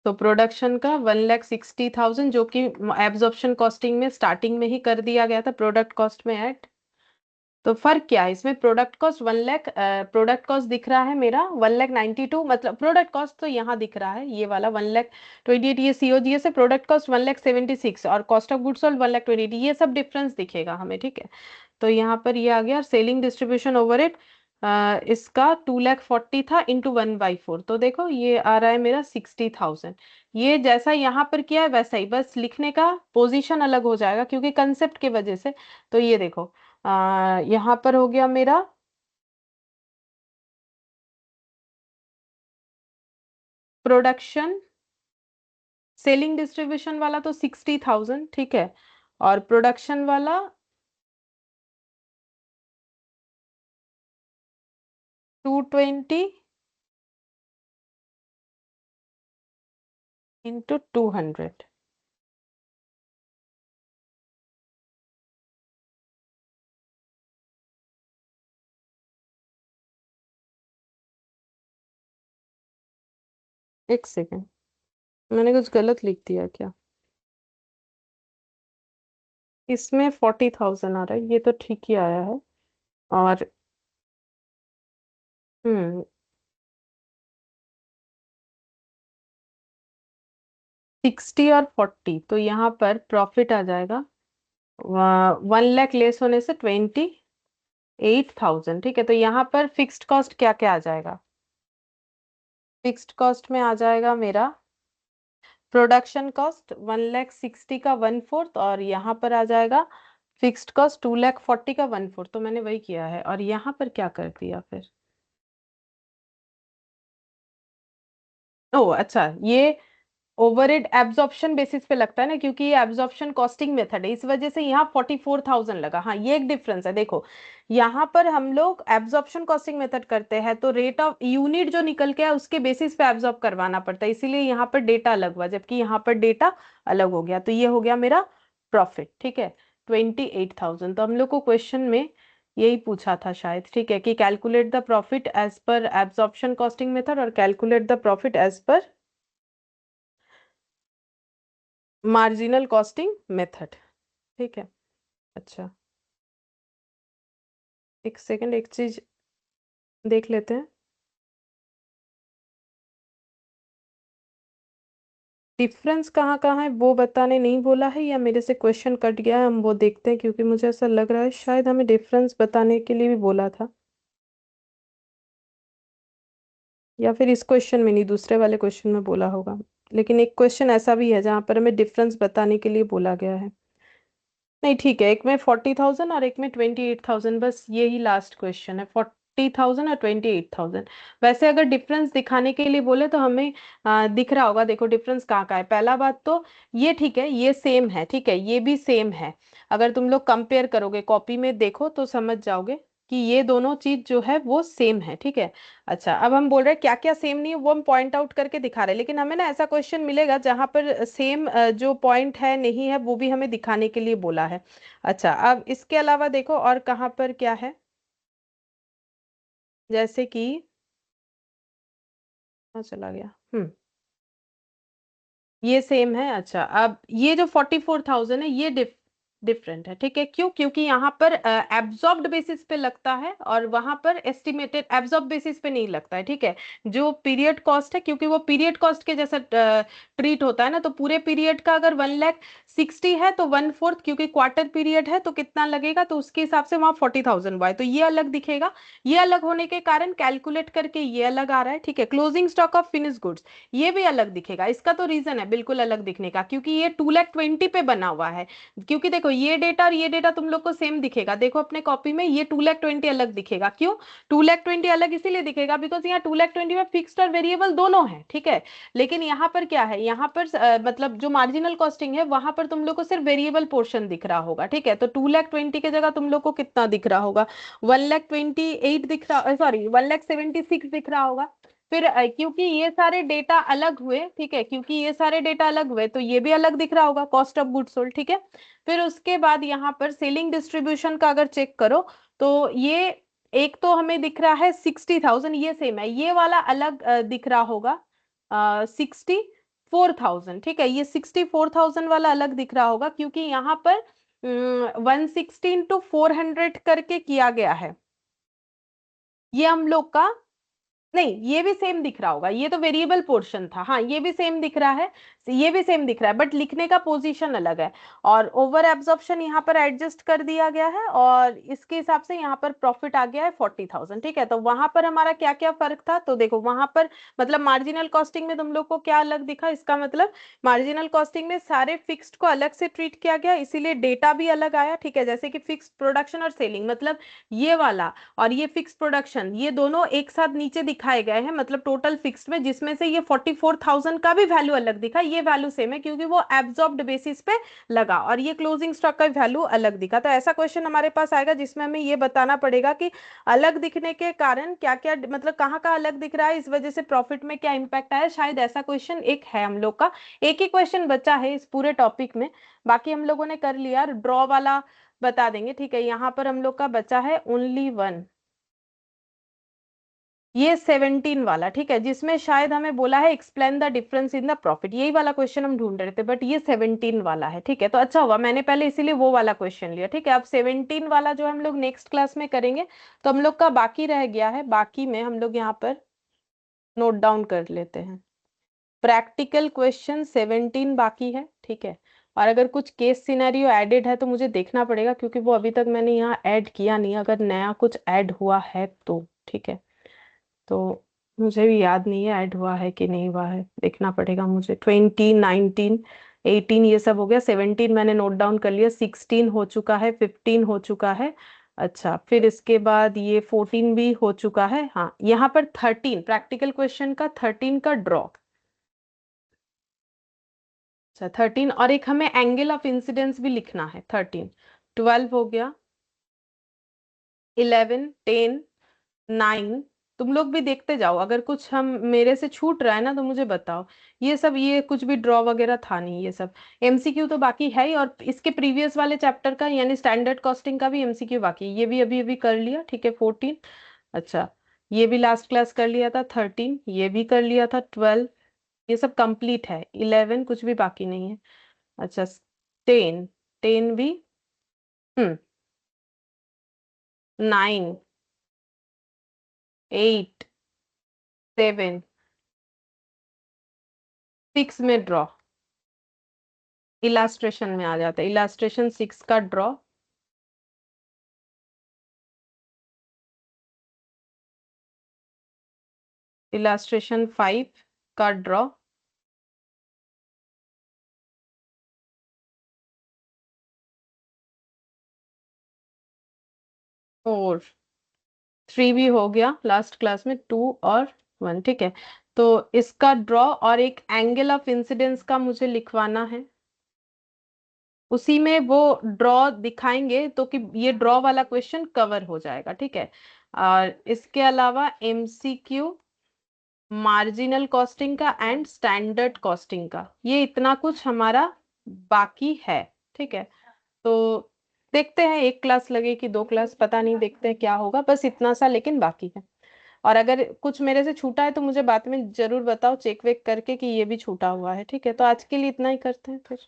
तो प्रोडक्शन का 1,60,000 जो कि एब्जॉर्प्शन कॉस्टिंग में स्टार्टिंग में ही कर दिया गया था प्रोडक्ट कॉस्ट में ऐड। तो फर्क क्या है इसमें, प्रोडक्ट कॉस्ट 1,00,000, प्रोडक्ट कॉस्ट दिख रहा है मेरा 1,92,000, मतलब प्रोडक्ट कॉस्ट तो यहाँ दिख रहा है ये वाला 1,28,000, ये सीओजीएस है। प्रोडक्ट कॉस्ट 1,76,000 और कॉस्ट ऑफ गुड्स सोल्ड 1,28,000, ये सब डिफरेंस दिखेगा हमें, ठीक है। तो यहाँ पर ये आ गया सेलिंग डिस्ट्रीब्यूशन ओवरहेड, इसका 2,40,000 था इंटू 1/4, तो देखो ये आ रहा है मेरा 60,000। ये जैसा यहाँ पर किया है वैसा ही, बस लिखने का पोजीशन अलग हो जाएगा क्योंकि कंसेप्ट की वजह से। तो ये देखो यहाँ पर हो गया मेरा प्रोडक्शन, सेलिंग डिस्ट्रीब्यूशन वाला तो 60,000, ठीक है, और प्रोडक्शन वाला 220 इंटू 200। एक सेकेंड, मैंने कुछ गलत लिख दिया क्या? इसमें 40,000 आ रहा है, ये तो ठीक ही आया है। और 60 और 40, तो यहाँ पर प्रॉफिट आ जाएगा 1,00,000 लेस होने से 28,000, ठीक है। तो यहाँ पर फिक्स्ड कॉस्ट क्या क्या आ जाएगा? फिक्स्ड कॉस्ट में आ जाएगा मेरा प्रोडक्शन कॉस्ट 1,60,000 का 1/4, और यहाँ पर आ जाएगा फिक्स्ड कॉस्ट 2,40,000 का 1/4। तो मैंने वही किया है, और यहाँ पर क्या कर दिया फिर? ओ अच्छा, ये ओवरहेड एब्जॉर्प्शन बेसिस पे लगता है ना, क्योंकि ये एब्जॉर्प्शन कॉस्टिंग मेथड है, इस वजह से यहाँ 44,000 लगा। हाँ, ये एक डिफरेंस है, देखो यहाँ पर हम लोग एब्जॉर्प्शन कॉस्टिंग मेथड करते हैं तो रेट ऑफ यूनिट जो निकल के है उसके बेसिस पे एब्जॉर्ब करवाना पड़ता है, इसीलिए यहाँ पर डेटा अलग हुआ, जबकि यहाँ पर डेटा अलग हो गया। तो ये हो गया मेरा प्रॉफिट, ठीक है, 28,000। तो हम लोग को क्वेश्चन में यही पूछा था शायद, ठीक है, कि calculate the profit as per absorption costing method और calculate the profit as per marginal costing method, ठीक है। अच्छा, एक सेकंड, एक चीज देख लेते हैं। डिफरेंस कहाँ कहाँ है वो बताने नहीं बोला है, या मेरे से क्वेश्चन कट गया है, हम वो देखते हैं, क्योंकि मुझे ऐसा लग रहा है शायद हमें डिफरेंस बताने के लिए भी बोला था, या फिर इस क्वेश्चन में नहीं दूसरे वाले क्वेश्चन में बोला होगा। लेकिन एक क्वेश्चन ऐसा भी है जहां पर हमें डिफरेंस बताने के लिए बोला गया है। नहीं ठीक है, एक में 40,000 और एक में 28,000, बस यही लास्ट क्वेश्चन है, 40,000 और 28,000। वैसे अगर डिफरेंस दिखाने के लिए बोले तो हमें दिख रहा होगा, देखो डिफरेंस कहाँ का है। पहला बात तो ये ठीक है, ये सेम है, ठीक है, ये भी सेम है। अगर तुम लोग कंपेयर करोगे कॉपी में देखो तो समझ जाओगे कि ये दोनों चीज जो है वो सेम है, ठीक है। अच्छा, अब हम बोल रहे हैं क्या क्या सेम नहीं है वो हम पॉइंट आउट करके दिखा रहे हैं, लेकिन हमें ना ऐसा क्वेश्चन मिलेगा जहां पर सेम जो पॉइंट है नहीं है वो भी हमें दिखाने के लिए बोला है। अच्छा, अब इसके अलावा देखो और कहाँ पर क्या है, जैसे कि चला गया, ये सेम है। अच्छा, अब ये जो 44,000 है ये डिफरेंट है, ठीक है, क्यों? क्योंकि यहाँ पर एब्जॉर्ब्ड बेसिस पे लगता है और वहां पर एस्टिमेटेड एब्जॉर्ब बेसिस पे नहीं लगता है, ठीक है। जो पीरियड कॉस्ट है, क्योंकि वो पीरियड कॉस्ट के जैसा ट्रीट होता है ना, तो पूरे पीरियड का अगर 1,60,000 है तो 1/4, क्योंकि क्वार्टर पीरियड है तो कितना लगेगा, तो उसके हिसाब से वहां 40,000 हुआ है, तो ये अलग दिखेगा। ये अलग होने के कारण कैलकुलेट करके ये अलग आ रहा है, ठीक है। Closing stock of finish goods ये भी अलग दिखेगा, इसका तो रीजन है बिल्कुल अलग दिखने का, क्योंकि ये 2,20,000 पे बना हुआ है। क्योंकि देखो ये डेटा और ये डेटा तुम लोग को सेम दिखेगा, देखो अपने कॉपी में ये 2,20,000 अलग दिखेगा। क्यों 2,20,000 अलग इसीलिए दिखेगा बिकॉज यहाँ 2,20,000 में फिक्स्ड और वेरिएबल दोनों है, ठीक है। लेकिन यहाँ पर क्या है, यहाँ पर मतलब जो मार्जिनल कॉस्टिंग है वहां पर तुम लोग को सिर्फ वेरिएबल पोर्शन दिख रहा होगा, ठीक है। तो 2,20,000 की जगह तुम लोग को कितना दिख रहा होगा, 1,28,000 दिख रहा, सॉरी 1,76,000 दिख रहा होगा। फिर क्योंकि ये सारे डेटा अलग हुए, ठीक है, क्योंकि ये सारे डेटा अलग हुए तो ये भी अलग दिख रहा होगा, कॉस्ट ऑफ गुड सोल्ड, ठीक है। फिर उसके बाद यहाँ पर सेलिंग डिस्ट्रीब्यूशन का अगर चेक करो तो ये एक तो हमें दिख रहा है 60,000, ये सेम है, ये वाला अलग दिख रहा होगा 64,000, ठीक है। ये 64,000 वाला अलग दिख रहा होगा क्योंकि यहाँ पर 116 to 400 करके किया गया है। ये हम लोग का नहीं, ये भी सेम दिख रहा होगा, ये तो वेरिएबल पोर्शन था, हाँ ये भी सेम दिख रहा है, ये भी सेम दिख रहा है, बट लिखने का पोजीशन अलग है। और ओवर एब्जॉर्प्शन यहाँ पर एडजस्ट कर दिया गया है और इसके हिसाब से यहाँ पर प्रॉफिट आ गया है 40,000, ठीक है। तो वहां पर हमारा क्या क्या फर्क था, तो देखो वहां पर मतलब मार्जिनल कॉस्टिंग में तुम लोग को क्या अलग दिखा, इसका मतलब मार्जिनल कॉस्टिंग में सारे फिक्स्ड को अलग से ट्रीट किया गया, इसीलिए डेटा भी अलग आया, ठीक है। जैसे कि फिक्स्ड प्रोडक्शन और सेलिंग, मतलब ये वाला और ये फिक्स प्रोडक्शन ये दोनों एक साथ नीचे दिखाए गए हैं, मतलब टोटल फिक्स्ड में, जिसमें से ये 44,000 का भी वैल्यू अलग दिखा, ये वैल्यू सेम है क्योंकि वो एब्जॉर्ब्ड बेसिस पे लगा, और ये क्लोजिंग स्टॉक का वैल्यू अलग दिखा। तो ऐसा क्वेश्चन हमारे पास आएगा जिसमें हमें ये बताना पड़ेगा कि अलग दिखने के कारण क्या क्या, मतलब कहाँ कहाँ अलग दिख रहा है, इस वजह से प्रॉफिट में क्या इंपैक्ट आया, शायद ऐसा क्वेश्चन एक है हम लोग का। एक ही क्वेश्चन बचा है इस पूरे टॉपिक में, बाकी हम लोगों ने कर लिया। ड्रॉ वाला बता देंगे, ठीक है। यहाँ पर हम लोग का बचा है ओनली वन, ये 17 वाला, ठीक है, जिसमें शायद हमें बोला है explain the difference in the profit, यही वाला क्वेश्चन हम ढूंढ रहे थे, बट ये 17 वाला है, ठीक है। तो अच्छा हुआ मैंने पहले इसीलिए वो वाला क्वेश्चन लिया, ठीक है। अब 17 वाला जो हम लोग नेक्स्ट क्लास में करेंगे, तो हम लोग का बाकी रह गया है, बाकी में हम लोग यहाँ पर नोट डाउन कर लेते हैं। प्रैक्टिकल क्वेश्चन 17 बाकी है, ठीक है। और अगर कुछ केस सिनेरियो एडेड है तो मुझे देखना पड़ेगा क्योंकि वो अभी तक मैंने यहाँ ऐड किया नहीं, अगर नया कुछ ऐड हुआ है तो, ठीक है। तो मुझे भी याद नहीं है ऐड हुआ है कि नहीं हुआ है, देखना पड़ेगा मुझे। 20, 19, 18 ये सब हो गया, 17 मैंने नोट डाउन कर लिया, 16 हो चुका है, 15 हो चुका है। अच्छा, फिर इसके बाद ये 14 भी हो चुका है, हाँ यहाँ पर 13 प्रैक्टिकल क्वेश्चन का 13 का ड्रॉ। अच्छा 13, और एक हमें एंगल ऑफ इंसिडेंस भी लिखना है 13। 12 हो गया, 11, 10, 9। तुम लोग भी देखते जाओ, अगर कुछ हम मेरे से छूट रहा है ना तो मुझे बताओ। ये सब ये कुछ भी ड्रॉ वगैरह था नहीं, ये सब एमसीक्यू तो बाकी है ही, और इसके प्रीवियस वाले चैप्टर का यानी स्टैंडर्ड कॉस्टिंग का भी एमसीक्यू बाकी है, ये भी अभी अभी कर लिया, ठीक है 14। अच्छा, ये भी लास्ट क्लास कर लिया था 13, ये भी कर लिया था 12, ये सब कंप्लीट है। 11 कुछ भी बाकी नहीं है। अच्छा 10, 10 भी, 9, 8, 7, 6 में ड्रॉ, इलास्ट्रेशन में आ जाता है, इलास्ट्रेशन 6 का ड्रॉ, इलास्ट्रेशन 5 का ड्रॉ, 4, 3 भी हो गया लास्ट क्लास में, 2 और 1, ठीक है। तो इसका ड्रॉ और एक एंगल ऑफ इंसिडेंस का मुझे लिखवाना है, उसी में वो ड्रॉ दिखाएंगे तो कि ये ड्रॉ वाला क्वेश्चन कवर हो जाएगा, ठीक है। और इसके अलावा एमसीक्यू मार्जिनल कॉस्टिंग का एंड स्टैंडर्ड कॉस्टिंग का, ये इतना कुछ हमारा बाकी है, ठीक है। तो देखते हैं एक क्लास लगे कि दो क्लास, पता नहीं, देखते हैं क्या होगा, बस इतना सा लेकिन बाकी है। और अगर कुछ मेरे से छूटा है तो मुझे बाद में जरूर बताओ चेक वेक करके कि ये भी छूटा हुआ है, ठीक है। तो आज के लिए इतना ही करते हैं फिर।